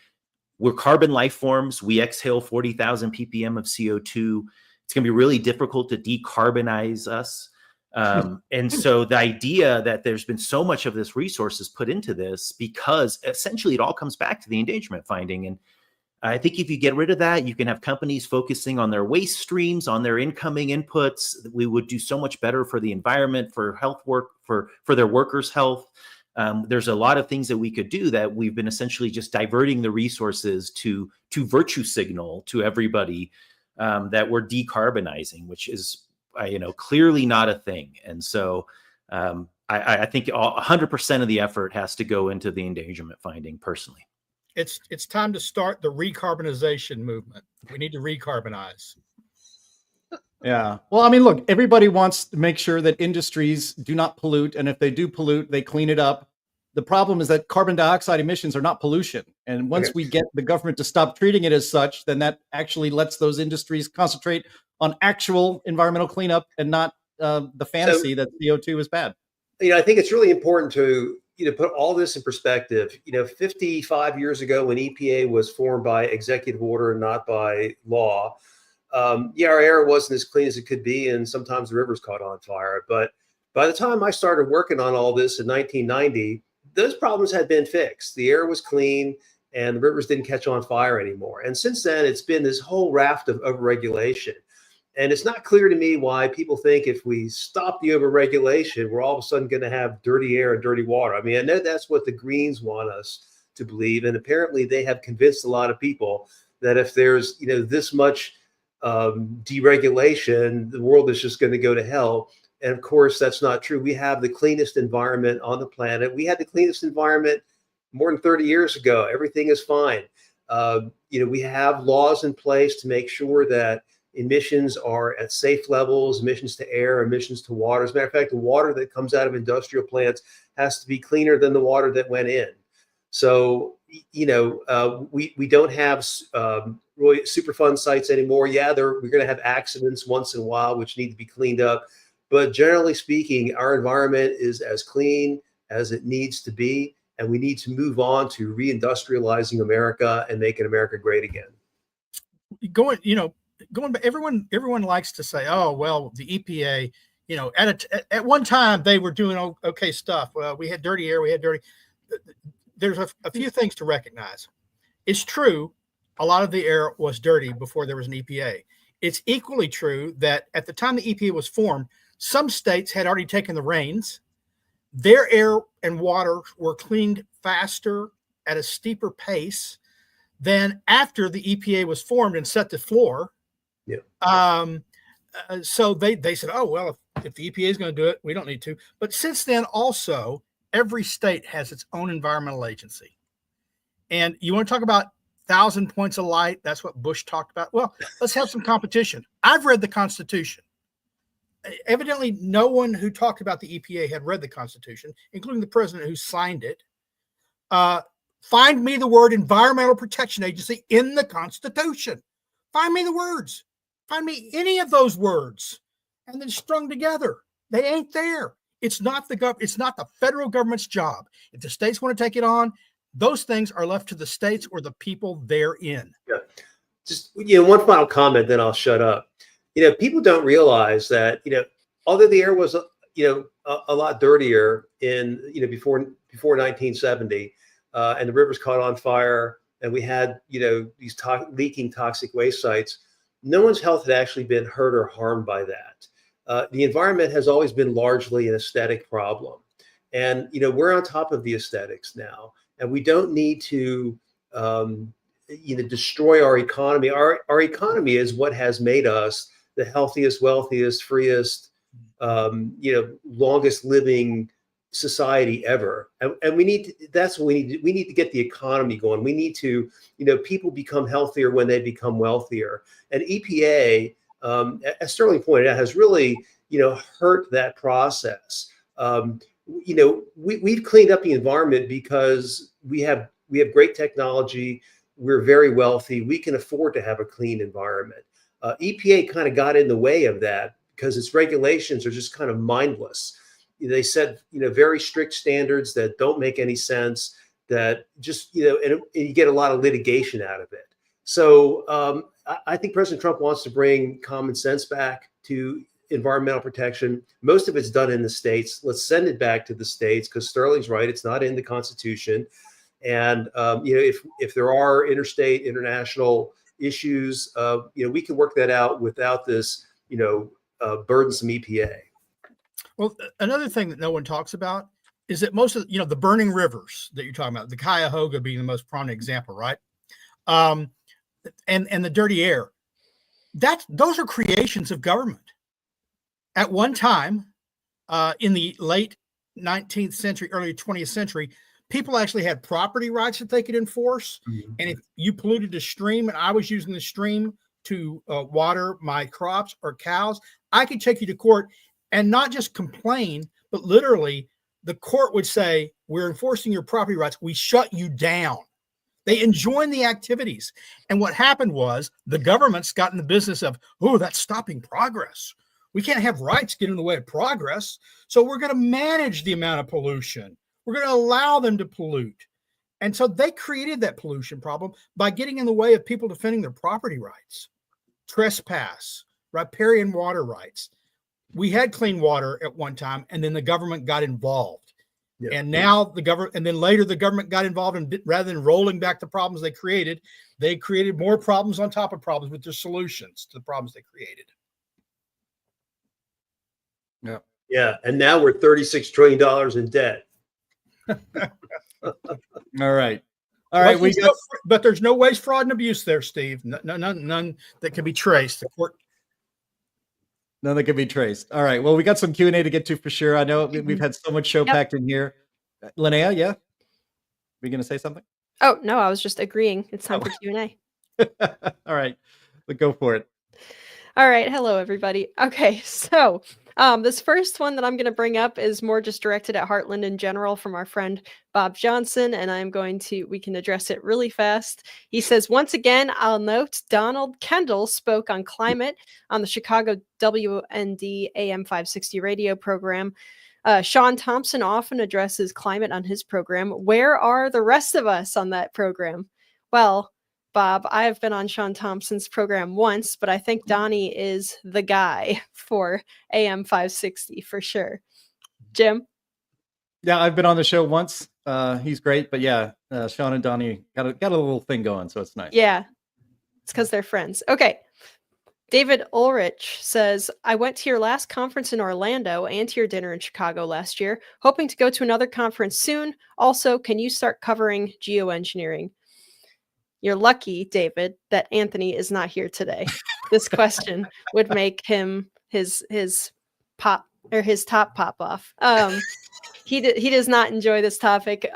We're carbon life forms. We exhale 40,000 ppm of CO2. It's going to be really difficult to decarbonize us. And so the idea that there's been so much of this resources put into this, because essentially it all comes back to the endangerment finding. And I think if you get rid of that, you can have companies focusing on their waste streams, on their incoming inputs. We would do so much better for the environment, for health work, for their workers' health. There's a lot of things that we could do that we've been essentially just diverting the resources to virtue signal to everybody that we're decarbonizing, which is clearly not a thing. And so I think 100% of the effort has to go into the endangerment finding personally. It's time to start the recarbonization movement. We need to recarbonize. Yeah. Well, I mean, look, everybody wants to make sure that industries do not pollute. And if they do pollute, they clean it up. The problem is that carbon dioxide emissions are not pollution. And once we get the government to stop treating it as such, then that actually lets those industries concentrate on actual environmental cleanup and not the fantasy that CO2 is bad. I think it's really important to put all this in perspective. 55 years ago, when EPA was formed by executive order and not by law, our air wasn't as clean as it could be, and sometimes the rivers caught on fire. But by the time I started working on all this in 1990, those problems had been fixed. The air was clean, and the rivers didn't catch on fire anymore. And since then, it's been this whole raft of overregulation. And it's not clear to me why people think if we stop the overregulation, we're all of a sudden going to have dirty air and dirty water. I mean, I know that's what the Greens want us to believe. And apparently they have convinced a lot of people that if there's, this much deregulation, the world is just going to go to hell. And of course, that's not true. We have the cleanest environment on the planet. We had the cleanest environment more than 30 years ago. Everything is fine. We have laws in place to make sure that emissions are at safe levels, emissions to air, emissions to water. As a matter of fact, the water that comes out of industrial plants has to be cleaner than the water that went in. So, we don't have really Superfund sites anymore. Yeah, we're going to have accidents once in a while, which need to be cleaned up. But generally speaking, our environment is as clean as it needs to be. And we need to move on to reindustrializing America and making America great again. Going back, everyone likes to say, oh, well, the EPA, at one time they were doing okay stuff. Well, we had dirty air, there's a few things to recognize. It's true, a lot of the air was dirty before there was an EPA. It's equally true that at the time the EPA was formed, some states had already taken the reins. Their air and water were cleaned faster at a steeper pace than after the EPA was formed and set the floor. Yeah. So they said, oh, well, if the EPA is going to do it, we don't need to. But since then, also, every state has its own environmental agency. And you want to talk about 1,000 points of light? That's what Bush talked about. Well, let's have some competition. I've read the Constitution. Evidently, no one who talked about the EPA had read the Constitution, including the president who signed it. Find me the word Environmental Protection Agency in the Constitution. Find me the words. Find me any of those words, and then strung together. They ain't there. It's not the federal government's job. If the states want to take it on, those things are left to the states or the people therein. Yeah. Just one final comment, then I'll shut up. People don't realize that although the air was a lot dirtier in before 1970, and the rivers caught on fire, and we had these leaking toxic waste sites, no one's health had actually been hurt or harmed by that. The environment has always been largely an aesthetic problem. And, we're on top of the aesthetics now, and we don't need to, destroy our economy. Our economy is what has made us the healthiest, wealthiest, freest, longest living society ever. And we need to, that's what we need to do. We need to get the economy going. We need to, people become healthier when they become wealthier. And EPA, as Sterling pointed out, has really, hurt that process. We've cleaned up the environment because we have great technology. We're very wealthy. We can afford to have a clean environment. EPA kind of got in the way of that because its regulations are just kind of mindless. They set, very strict standards that don't make any sense, that just, and you get a lot of litigation out of it. So I think President Trump wants to bring common sense back to environmental protection. Most of it's done in the states. Let's send it back to the states, because Sterling's right. It's not in the Constitution. And, if there are interstate, international issues, we can work that out without this, burdensome EPA. Well, another thing that no one talks about is that most of the burning rivers that you're talking about, the Cuyahoga being the most prominent example, right? And the dirty air, those are creations of government. At one time, in the late 19th century, early 20th century, people actually had property rights that they could enforce. And if you polluted the stream and I was using the stream to water my crops or cows, I could take you to court and not just complain, but literally the court would say, we're enforcing your property rights. We shut you down. They enjoined the activities. And what happened was the government's got in the business of, oh, that's stopping progress. We can't have rights get in the way of progress. So we're going to manage the amount of pollution. We're going to allow them to pollute. And so they created that pollution problem by getting in the way of people defending their property rights, trespass, riparian water rights. We had clean water at one time, and then the government got involved. Yeah. And now the government, and then later the government got involved, and rather than rolling back the problems they created more problems on top of problems with their solutions to the problems they created. Yeah. Yeah. And now we're $36 trillion in debt. All right. All right. But there's no waste, fraud, and abuse there, Steve. None that can be traced. The court. None that can be traced. All right. Well, we got some Q&A to get to for sure. I know we've had so much show packed in here. Linnea, yeah? Were you going to say something? Oh, no, I was just agreeing. It's time for Q&A. All right. But go for it. All right. Hello, everybody. Okay. So this first one that I'm going to bring up is more just directed at Heartland in general from our friend Bob Johnson. And we can address it really fast. He says, once again, I'll note Donald Kendall spoke on climate on the Chicago WND AM 560 radio program. Sean Thompson often addresses climate on his program. Where are the rest of us on that program? Well, Bob, I have been on Sean Thompson's program once, but I think Donnie is the guy for AM 560 for sure. Jim? Yeah, I've been on the show once. He's great, but yeah, Sean and Donnie got a little thing going, so it's nice. Yeah, it's because they're friends. Okay. David Ulrich says, I went to your last conference in Orlando and to your dinner in Chicago last year, hoping to go to another conference soon. Also, can you start covering geoengineering? You're lucky, David, that Anthony is not here today. This question would make him his top pop off. He does not enjoy this topic.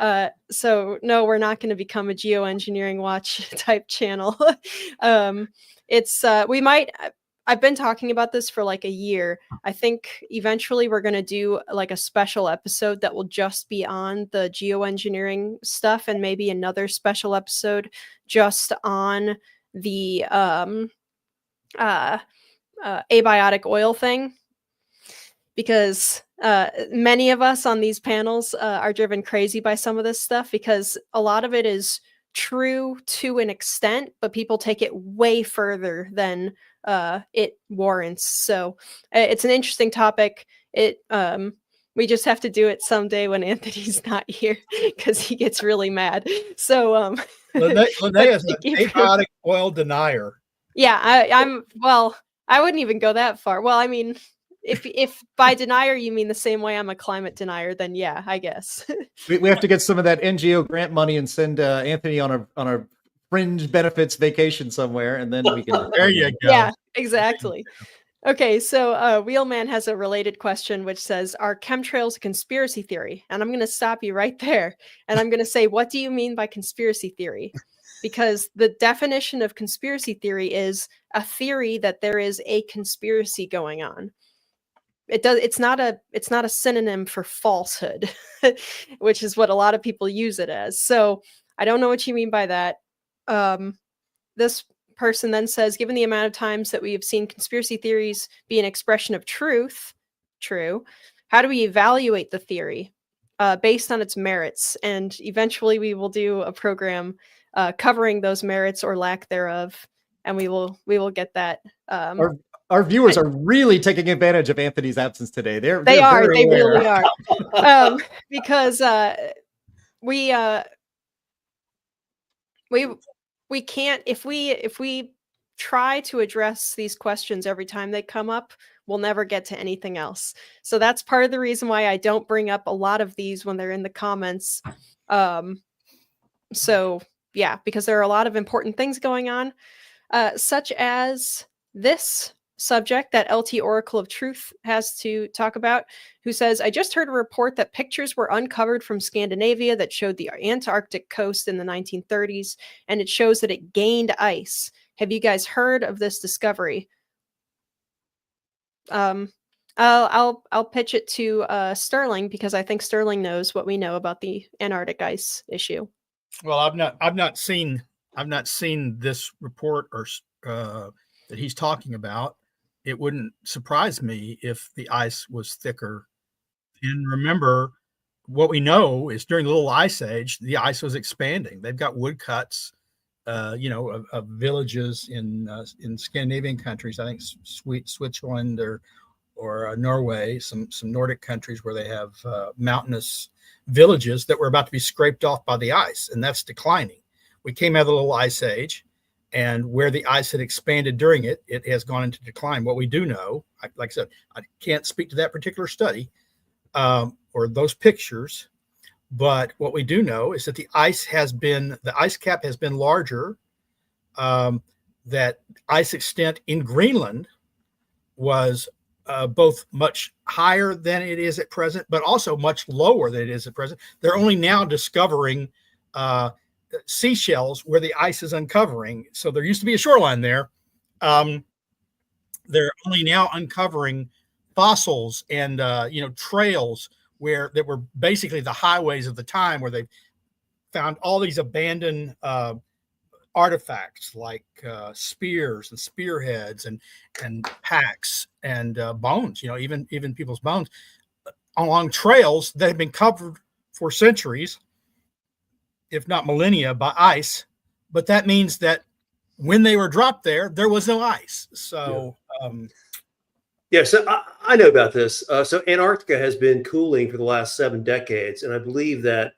So no, we're not going to become a geoengineering watch type channel. I've been talking about this for like a year. I think eventually we're going to do like a special episode that will just be on the geoengineering stuff, and maybe another special episode just on the abiotic oil thing, because many of us on these panels are driven crazy by some of this stuff, because a lot of it is true to an extent, but people take it way further than it warrants. So it's an interesting topic. We just have to do it someday when Anthony's not here, because he gets really mad. So Linnea is an abiotic oil denier. Yeah, I wouldn't even go that far. Well, I mean, if by denier you mean the same way I'm a climate denier, then yeah, I guess. we have to get some of that NGO grant money and send Anthony on a fringe benefits vacation somewhere, and then we can. There you go. Yeah, exactly. Okay, so Wheelman has a related question, which says, are chemtrails a conspiracy theory? And I'm going to stop you right there. And I'm going to say, what do you mean by conspiracy theory? Because the definition of conspiracy theory is a theory that there is a conspiracy going on. It's not a synonym for falsehood, which is what a lot of people use it as. So I don't know what you mean by that. This person then says, given the amount of times that we have seen conspiracy theories be an expression of truth, true, how do we evaluate the theory based on its merits? And eventually we will do a program covering those merits or lack thereof, and we will get that. Our viewers are really taking advantage of Anthony's absence today. They really are. Because we can't, if we try to address these questions every time they come up, we'll never get to anything else. So that's part of the reason why I don't bring up a lot of these when they're in the comments. So yeah, because there are a lot of important things going on, such as this subject that LT Oracle of Truth has to talk about, who says, I just heard a report that pictures were uncovered from Scandinavia that showed the Antarctic coast in the 1930s, and it shows that it gained ice. Have you guys heard of this discovery? I'll pitch it to Sterling, because I think Sterling knows what we know about the Antarctic ice issue. Well, I've not seen this report or that he's talking about. It wouldn't surprise me if the ice was thicker. And remember, what we know is during the Little Ice Age, the ice was expanding. They've got woodcuts, of villages in Scandinavian countries. I think Switzerland or Norway, some Nordic countries where they have mountainous villages that were about to be scraped off by the ice, and that's declining. We came out of the Little Ice Age, and where the ice had expanded during it, it has gone into decline. What we do know, like I said, I can't speak to that particular study or those pictures, but what we do know is that the ice cap has been larger. That ice extent in Greenland was both much higher than it is at present, but also much lower than it is at present. They're only now discovering seashells where the ice is uncovering. So there used to be a shoreline there. They're only now uncovering fossils and trails that were basically the highways of the time, where they found all these abandoned artifacts like spears and spearheads and packs and bones, even people's bones along trails that have been covered for centuries, if not millennia, by ice. But that means that when they were dropped there was no ice. So so I know about this. So Antarctica has been cooling for the last 7 decades, and I believe that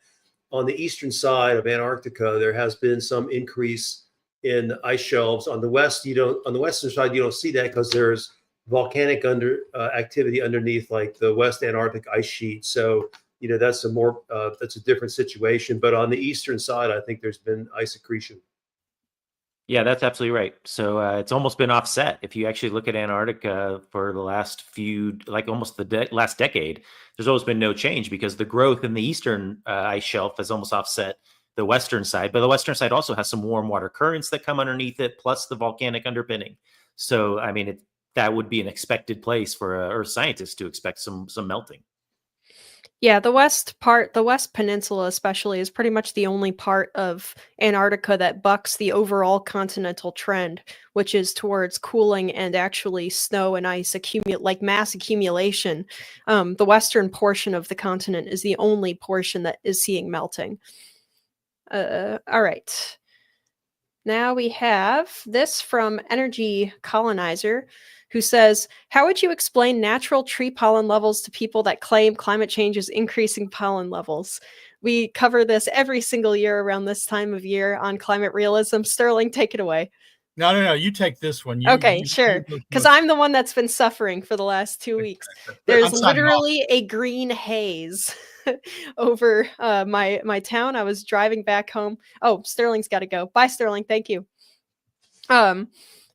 on the eastern side of Antarctica there has been some increase in ice shelves. On the western side you don't see that because there's volcanic activity underneath, like the West Antarctic ice sheet. So that's a different situation. But on the eastern side, I think there's been ice accretion. Yeah, that's absolutely right. So it's almost been offset. If you actually look at Antarctica for the last almost the last decade, there's always been no change, because the growth in the eastern ice shelf has almost offset the western side. But the western side also has some warm water currents that come underneath it, plus the volcanic underpinning. So, I mean, that would be an expected place for Earth scientists to expect some melting. Yeah, the West Peninsula especially is pretty much the only part of Antarctica that bucks the overall continental trend, which is towards cooling and actually snow and ice mass accumulation. The western portion of the continent is the only portion that is seeing melting. All right. Now we have this from Energy Colonizer, who says, how would you explain natural tree pollen levels to people that claim climate change is increasing pollen levels? We cover this every single year around this time of year on Climate Realism. Sterling, take it away. No, you take this one. Sure. Because I'm the one that's been suffering for the last 2 weeks. There's literally a green haze over my town. I was driving back home. Oh, Sterling's got to go. Bye, Sterling. Thank you.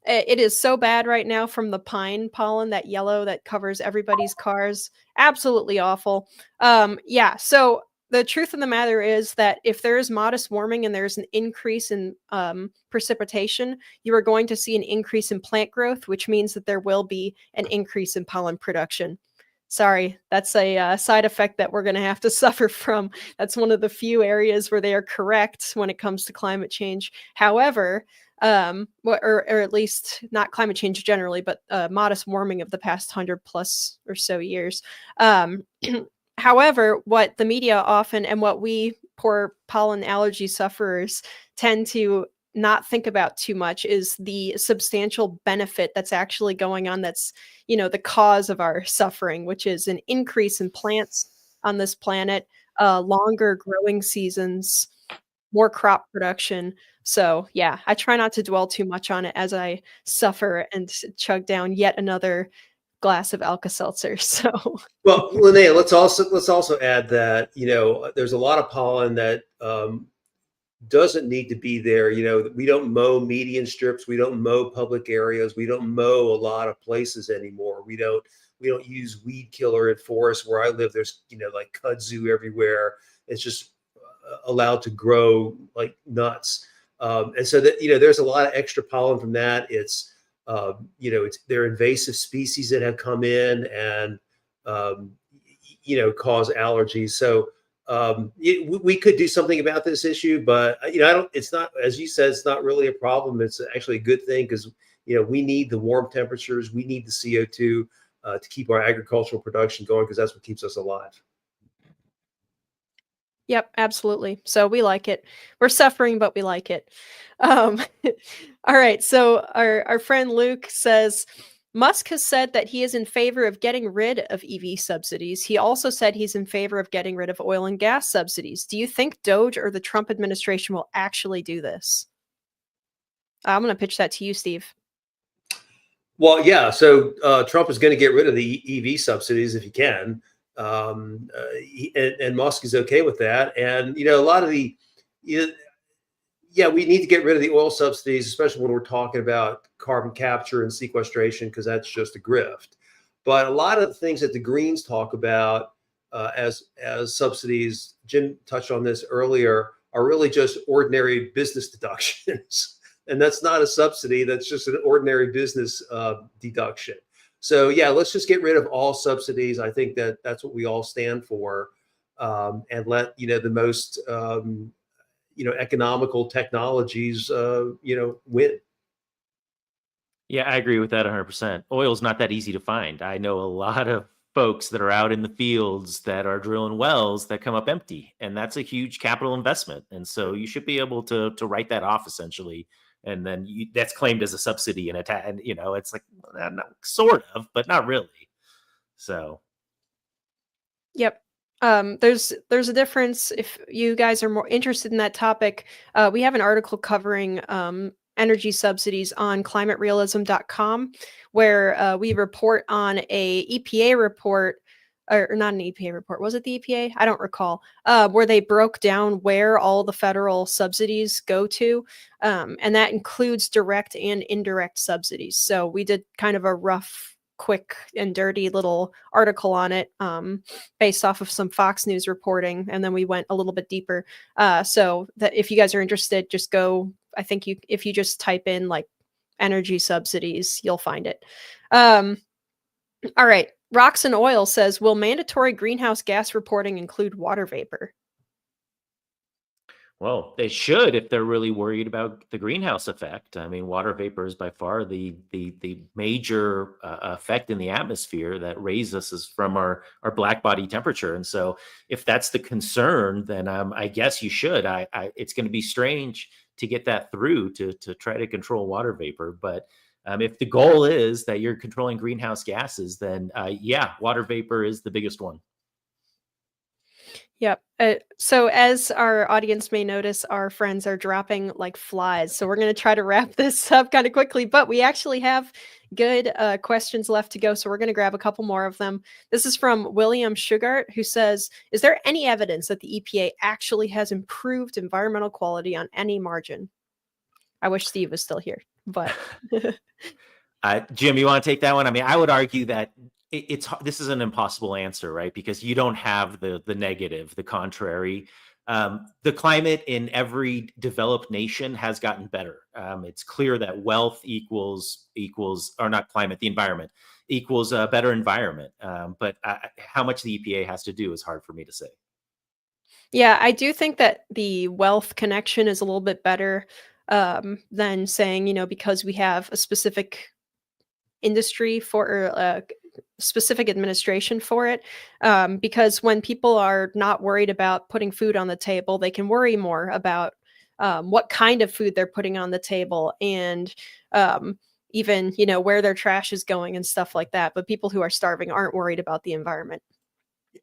It is so bad right now from the pine pollen, that yellow that covers everybody's cars. Absolutely awful. So the truth of the matter is that if there is modest warming and there's an increase in precipitation, you are going to see an increase in plant growth, which means that there will be an increase in pollen production. Sorry, that's a side effect that we're going to have to suffer from. That's one of the few areas where they are correct when it comes to climate change. However, or at least not climate change generally, but modest warming of the past 100+ or so years. However, what the media often, and what we poor pollen allergy sufferers tend to not think about too much, is the substantial benefit that's actually going on. That's, the cause of our suffering, which is an increase in plants on this planet, longer growing seasons, more crop production. So yeah, I try not to dwell too much on it as I suffer and chug down yet another glass of Alka-Seltzer. So well, Linnea, let's also add that there's a lot of pollen that doesn't need to be there. We don't mow median strips. We don't mow public areas. We don't mow a lot of places anymore. We don't use weed killer in forests. Where I live, there's, like kudzu everywhere. It's just allowed to grow like nuts. And so that, there's a lot of extra pollen from that. It's, they're invasive species that have come in and, cause allergies. So, we could do something about this issue, but it's not, as you said, it's not really a problem. It's actually a good thing because, we need the warm temperatures. We need the CO2 to keep our agricultural production going, because that's what keeps us alive. Yep, absolutely. So we like it. We're suffering, but we like it. All right. So our friend Luke says, Musk has said that he is in favor of getting rid of EV subsidies. He also said he's in favor of getting rid of oil and gas subsidies. Do you think Doge or the Trump administration will actually do this? I'm going to pitch that to you, Steve. Well, yeah. So Trump is going to get rid of the EV subsidies if he can. And Musk is okay with that. And, a lot of the, we need to get rid of the oil subsidies, especially when we're talking about carbon capture and sequestration, because that's just a grift. But a lot of the things that the Greens talk about as subsidies, Jim touched on this earlier, are really just ordinary business deductions. And that's not a subsidy. That's just an ordinary business deduction. So, let's just get rid of all subsidies. I think that's what we all stand for, and let, the most, economical technologies, win. Yeah, I agree with that 100%. Oil's not that easy to find. I know a lot of folks that are out in the fields that are drilling wells that come up empty, and that's a huge capital investment. And so you should be able to write that off essentially. And then that's claimed as a subsidy and it's like sort of, but not really. So. Yep. There's a difference. If you guys are more interested in that topic, we have an article covering energy subsidies on climaterealism.com, where we report on a EPA report, or not an EPA report. Was it the EPA? I don't recall. Where they broke down where all the federal subsidies go to. And that includes direct and indirect subsidies. So we did kind of a rough, quick and dirty little article on it, based off of some Fox News reporting. And then we went a little bit deeper. So that if you guys are interested, just go, I think if you just type in like energy subsidies, you'll find it. All right. Rocks and Oil says, will mandatory greenhouse gas reporting include water vapor? Well, they should if they're really worried about the greenhouse effect. I mean, water vapor is by far the major effect in the atmosphere that raises us from our black body temperature. And so if that's the concern, then I guess you should. It's going to be strange to get that through to try to control water vapor. But if the goal is that you're controlling greenhouse gases, then water vapor is the biggest one. Yep. So as our audience may notice, our friends are dropping like flies. So we're going to try to wrap this up kind of quickly, but we actually have good questions left to go. So we're going to grab a couple more of them. This is from William Sugart, who says, is there any evidence that the EPA actually has improved environmental quality on any margin? I wish Steve was still here, but Jim, you want to take that one? I mean, I would argue that this is an impossible answer, right? Because you don't have the negative, the contrary. The climate in every developed nation has gotten better. It's clear that wealth equals, or not climate, the environment equals a better environment. But how much the EPA has to do is hard for me to say. Yeah, I do think that the wealth connection is a little bit better than saying, because we have a specific industry for specific administration for it, because when people are not worried about putting food on the table, they can worry more about what kind of food they're putting on the table, and even where their trash is going and stuff like that. But people who are starving aren't worried about the environment.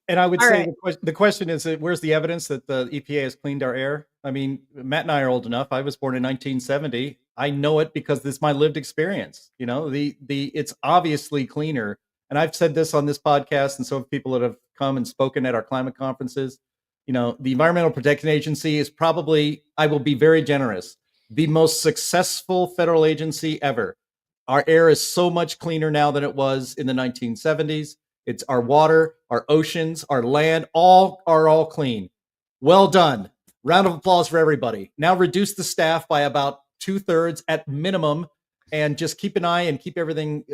And I would say the question is, where's the evidence that the EPA has cleaned our air? I mean, Matt and I are old enough. I was born in 1970. I know it because this is my lived experience. It's obviously cleaner. And I've said this on this podcast, and so have people that have come and spoken at our climate conferences. the Environmental Protection Agency is probably, I will be very generous, the most successful federal agency ever. Our air is so much cleaner now than it was in the 1970s. It's our water, our oceans, our land, all are all clean. Well done. Round of applause for everybody. Now reduce the staff by about 2/3 at minimum, and just keep an eye and keep everything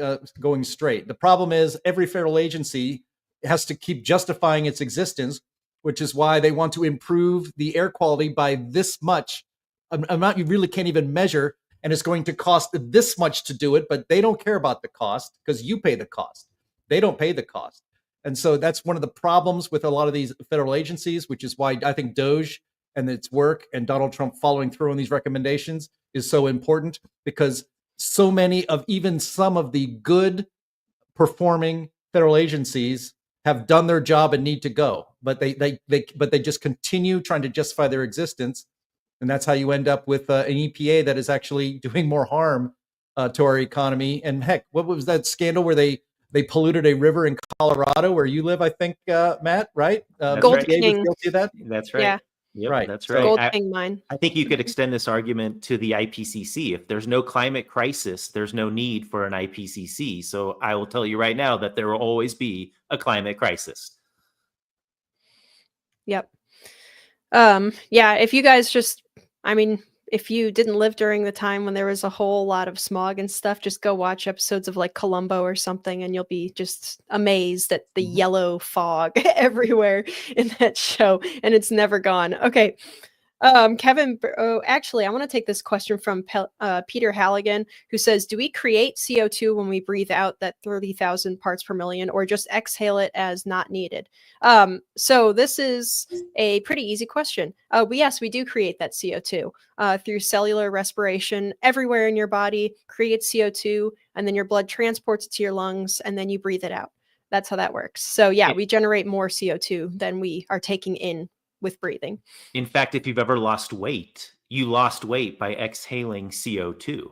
going straight. The problem is every federal agency has to keep justifying its existence, which is why they want to improve the air quality by this much, an amount you really can't even measure, and it's going to cost this much to do it, but they don't care about the cost because you pay the cost. They don't pay the cost. And so that's one of the problems with a lot of these federal agencies, which is why I think DOGE and its work and Donald Trump following through on these recommendations is so important, because so many of even some of the good performing federal agencies have done their job and need to go, but they just continue trying to justify their existence. And that's how you end up with an EPA that is actually doing more harm to our economy. And heck, what was that scandal where they polluted a river in Colorado where you live, I think, Matt, right? Gold EPA was King. guilty of that? That's right. Yeah. Yep, Right. That's So- right. Gold King mine. I think you could extend this argument to the IPCC. If there's no climate crisis, there's no need for an IPCC. So I will tell you right now that there will always be a climate crisis. Yep. Yeah, if you guys just, I mean, if you didn't live during the time when there was a whole lot of smog and stuff, just go watch episodes of like Columbo or something, and you'll be just amazed at the yellow fog everywhere in that show, and it's never gone. Okay. Kevin, actually, I want to take this question from Peter Halligan, who says, do we create CO2 when we breathe out that 30,000 parts per million, or just exhale it as not needed? So this is a pretty easy question. Yes, we do create that CO2 through cellular respiration. Everywhere in your body creates CO2, and then your blood transports it to your lungs, and then you breathe it out. That's how that works. So yeah, we generate more CO2 than we are taking in with breathing. In fact, if you've ever lost weight, you lost weight by exhaling CO2.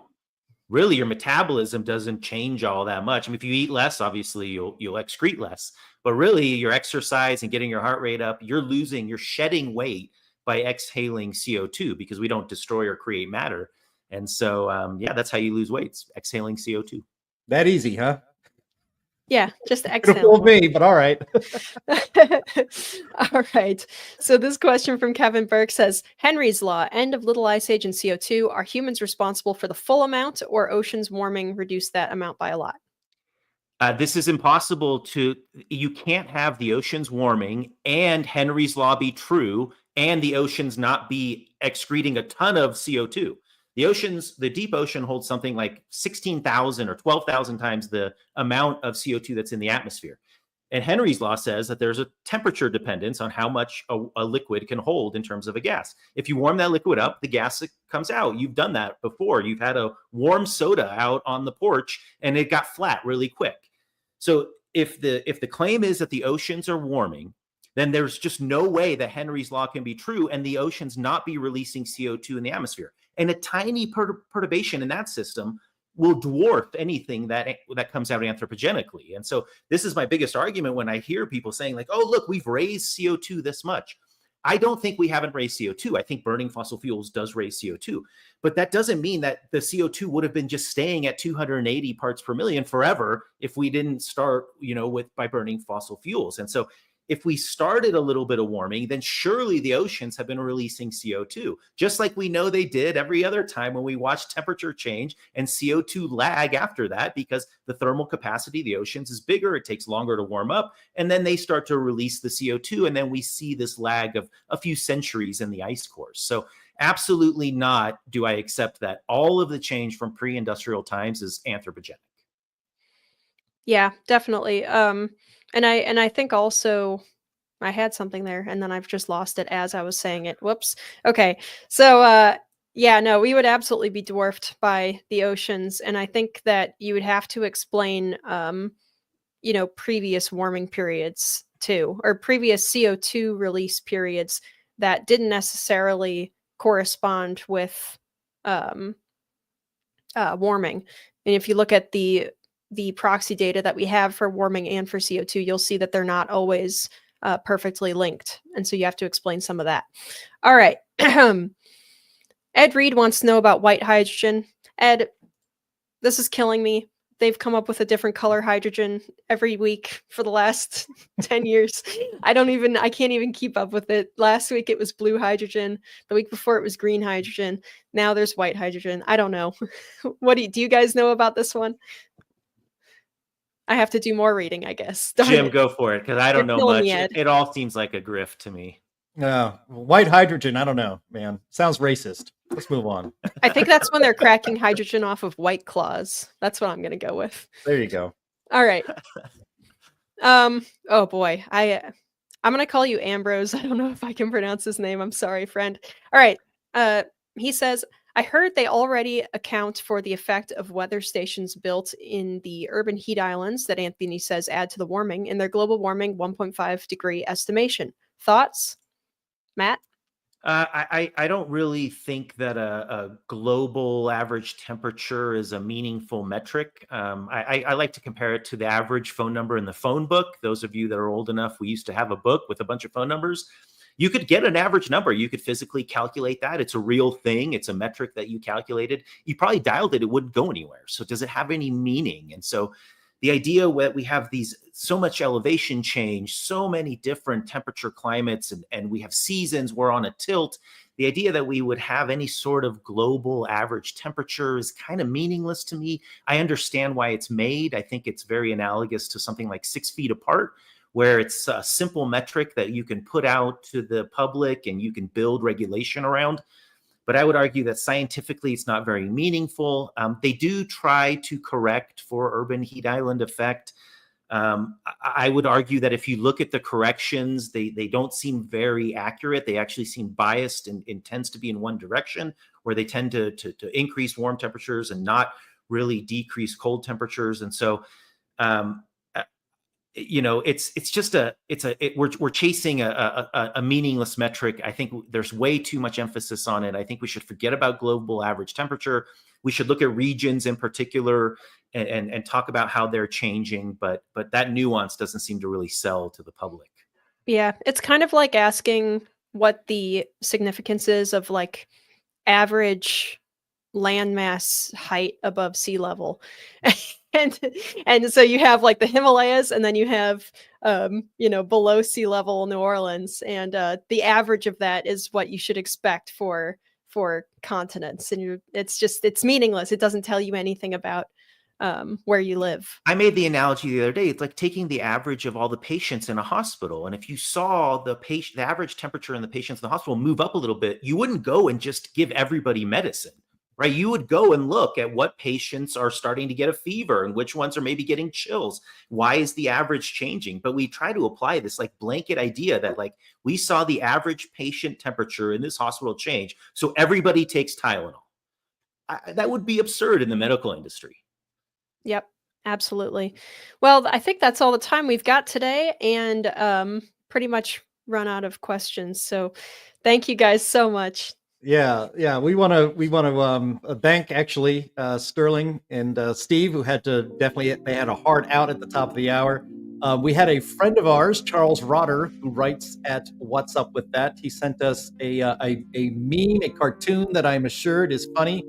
Really, your metabolism doesn't change all that much. I mean, if you eat less, obviously you'll excrete less. But really, your exercise and getting your heart rate up, you're shedding weight by exhaling CO2, because we don't destroy or create matter. And so, yeah, that's how you lose weight, exhaling CO2. That easy, huh? Yeah, just Could have exhale. fooled me, but all right. All right. So this question from Kevin Burke says, Henry's Law, end of Little Ice Age and CO2. Are humans responsible for the full amount, or oceans warming reduce that amount by a lot? This is impossible you can't have the oceans warming and Henry's Law be true and the oceans not be excreting a ton of CO2. The deep ocean holds something like 16,000 or 12,000 times the amount of CO2 that's in the atmosphere. And Henry's Law says that there's a temperature dependence on how much a liquid can hold in terms of a gas. If you warm that liquid up, the gas comes out. You've done that before. You've had a warm soda out on the porch and it got flat really quick. So if the claim is that the oceans are warming, then there's just no way that Henry's Law can be true and the oceans not be releasing CO2 in the atmosphere. And a tiny perturbation in that system will dwarf anything that comes out anthropogenically. And so this is my biggest argument when I hear people saying like, oh, look, we've raised CO2 this much. I don't think we haven't raised CO2. I think burning fossil fuels does raise CO2. But that doesn't mean that the CO2 would have been just staying at 280 parts per million forever if we didn't start, by burning fossil fuels. And so if we started a little bit of warming, then surely the oceans have been releasing CO2, just like we know they did every other time when we watch temperature change and CO2 lag after that, because the thermal capacity of the oceans is bigger. It takes longer to warm up. And then they start to release the CO2. And then we see this lag of a few centuries in the ice cores. So absolutely not do I accept that all of the change from pre-industrial times is anthropogenic. Yeah, definitely. And I think also I had something there and then I've just lost it as I was saying it. Whoops. Okay. So yeah, no, we would absolutely be dwarfed by the oceans. And I think that you would have to explain previous warming periods too, or previous CO2 release periods that didn't necessarily correspond with warming. And if you look at the proxy data that we have for warming and for CO2, you'll see that they're not always perfectly linked. And so you have to explain some of that. All right. Ed Reed wants to know about white hydrogen. Ed, this is killing me. They've come up with a different color hydrogen every week for the last 10 years. I can't even keep up with it. Last week it was blue hydrogen. The week before it was green hydrogen. Now there's white hydrogen. I don't know. What do you guys know about this one? I have to do more reading, I guess. Darn Jim, it. go for it, because I don't You're know killing much. me, Ed. It all seems like a grift to me. White hydrogen. I don't know, man. Sounds racist. Let's move on. I think that's when they're cracking hydrogen off of White Claws. That's what I'm going to go with. There you go. All right. Oh boy. I'm going to call you Ambrose. I don't know if I can pronounce his name. I'm sorry, friend. All right. He says, I heard they already account for the effect of weather stations built in the urban heat islands that Anthony says add to the warming in their global warming 1.5 degree estimation. Thoughts? Matt? I don't really think that a global average temperature is a meaningful metric. I like to compare it to the average phone number in the phone book. Those of you that are old enough, we used to have a book with a bunch of phone numbers. You could get an average number. You could physically calculate that. It's a real thing. It's a metric that you calculated. You probably dialed it. It wouldn't go anywhere. So does it have any meaning? And so the idea that we have so much elevation change, so many different temperature climates, and we have seasons, we're on a tilt. The idea that we would have any sort of global average temperature is kind of meaningless to me. I understand why it's made. I think it's very analogous to something like 6 feet apart, where it's a simple metric that you can put out to the public and you can build regulation around. But I would argue that scientifically it's not very meaningful. They do try to correct for urban heat island effect. I would argue that if you look at the corrections, they don't seem very accurate. They actually seem biased and tends to be in one direction, where they tend to increase warm temperatures and not really decrease cold temperatures. And so, it's just we're chasing a meaningless metric. I think there's way too much emphasis on it. I think we should forget about global average temperature. We should look at regions in particular and talk about how they're changing. But that nuance doesn't seem to really sell to the public. Yeah, it's kind of like asking what the significance is of like average landmass height above sea level. And so you have like the Himalayas, and then you have below sea level New Orleans, and the average of that is what you should expect for continents. And it's meaningless. It doesn't tell you anything about where you live. I made the analogy the other day. It's like taking the average of all the patients in a hospital, and if you saw the average temperature in the patients in the hospital move up a little bit, you wouldn't go and just give everybody medicine. Right? You would go and look at what patients are starting to get a fever and which ones are maybe getting chills. Why is the average changing? But we try to apply this like blanket idea that like we saw the average patient temperature in this hospital change, so everybody takes Tylenol. That would be absurd in the medical industry. Yep, absolutely. Well, I think that's all the time we've got today, and pretty much run out of questions. So thank you guys so much. Yeah. We want to thank actually Sterling and Steve, who they had a hard out at the top of the hour. We had a friend of ours, Charles Rotter, who writes at What's Up With That. He sent us a meme, a cartoon that I'm assured is funny.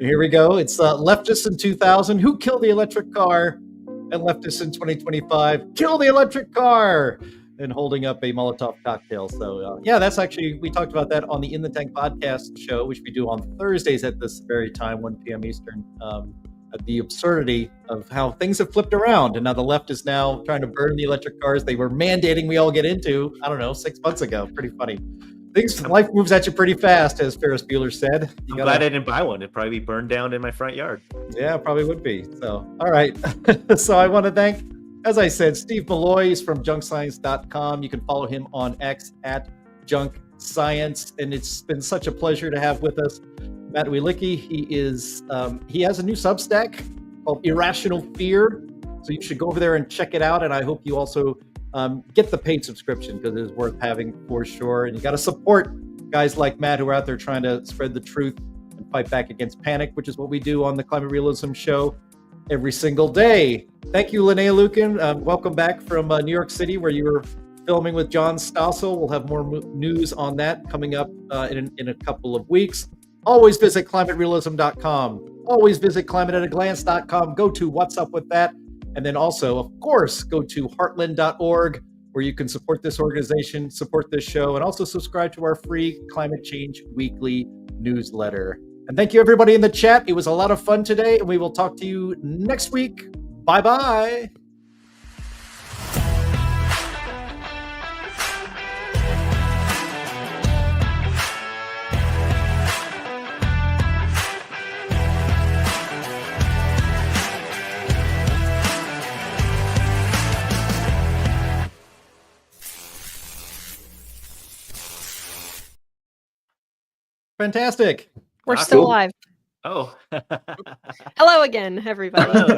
Here we go. It's leftists in 2000. Who killed the electric car? And leftists in 2025. Kill the electric car. And holding up a Molotov cocktail. So that's actually, we talked about that on the In the Tank podcast show, which we do on Thursdays at this very time, 1 p.m. Eastern, the absurdity of how things have flipped around. And now the left is now trying to burn the electric cars they were mandating we all get into, 6 months ago. Pretty funny. Life moves at you pretty fast, as Ferris Bueller said. I'm glad I didn't buy one. It'd probably be burned down in my front yard. Yeah, probably would be. So, all right. So I want to thank, as I said, Steve Malloy is from junkscience.com. You can follow him on X at junkscience. And it's been such a pleasure to have with us Matt Wielicki. He has a new Substack called Irrational Fear. So you should go over there and check it out. And I hope you also get the paid subscription, because it is worth having for sure. And you got to support guys like Matt who are out there trying to spread the truth and fight back against panic, which is what we do on the Climate Realism Show every single day. Thank you, Linnea Lucan. Welcome back from New York City, where you were filming with John Stossel. We'll have more news on that coming up in a couple of weeks. Always visit climaterealism.com. Always visit climateataglance.com. Go to What's Up With That. And then also, of course, go to heartland.org, where you can support this organization, support this show, and also subscribe to our free Climate Change Weekly newsletter. And thank you, everybody in the chat. It was a lot of fun today, and we will talk to you next week. Bye-bye. Fantastic. We're still alive. Oh. Hello again, everybody. Hello.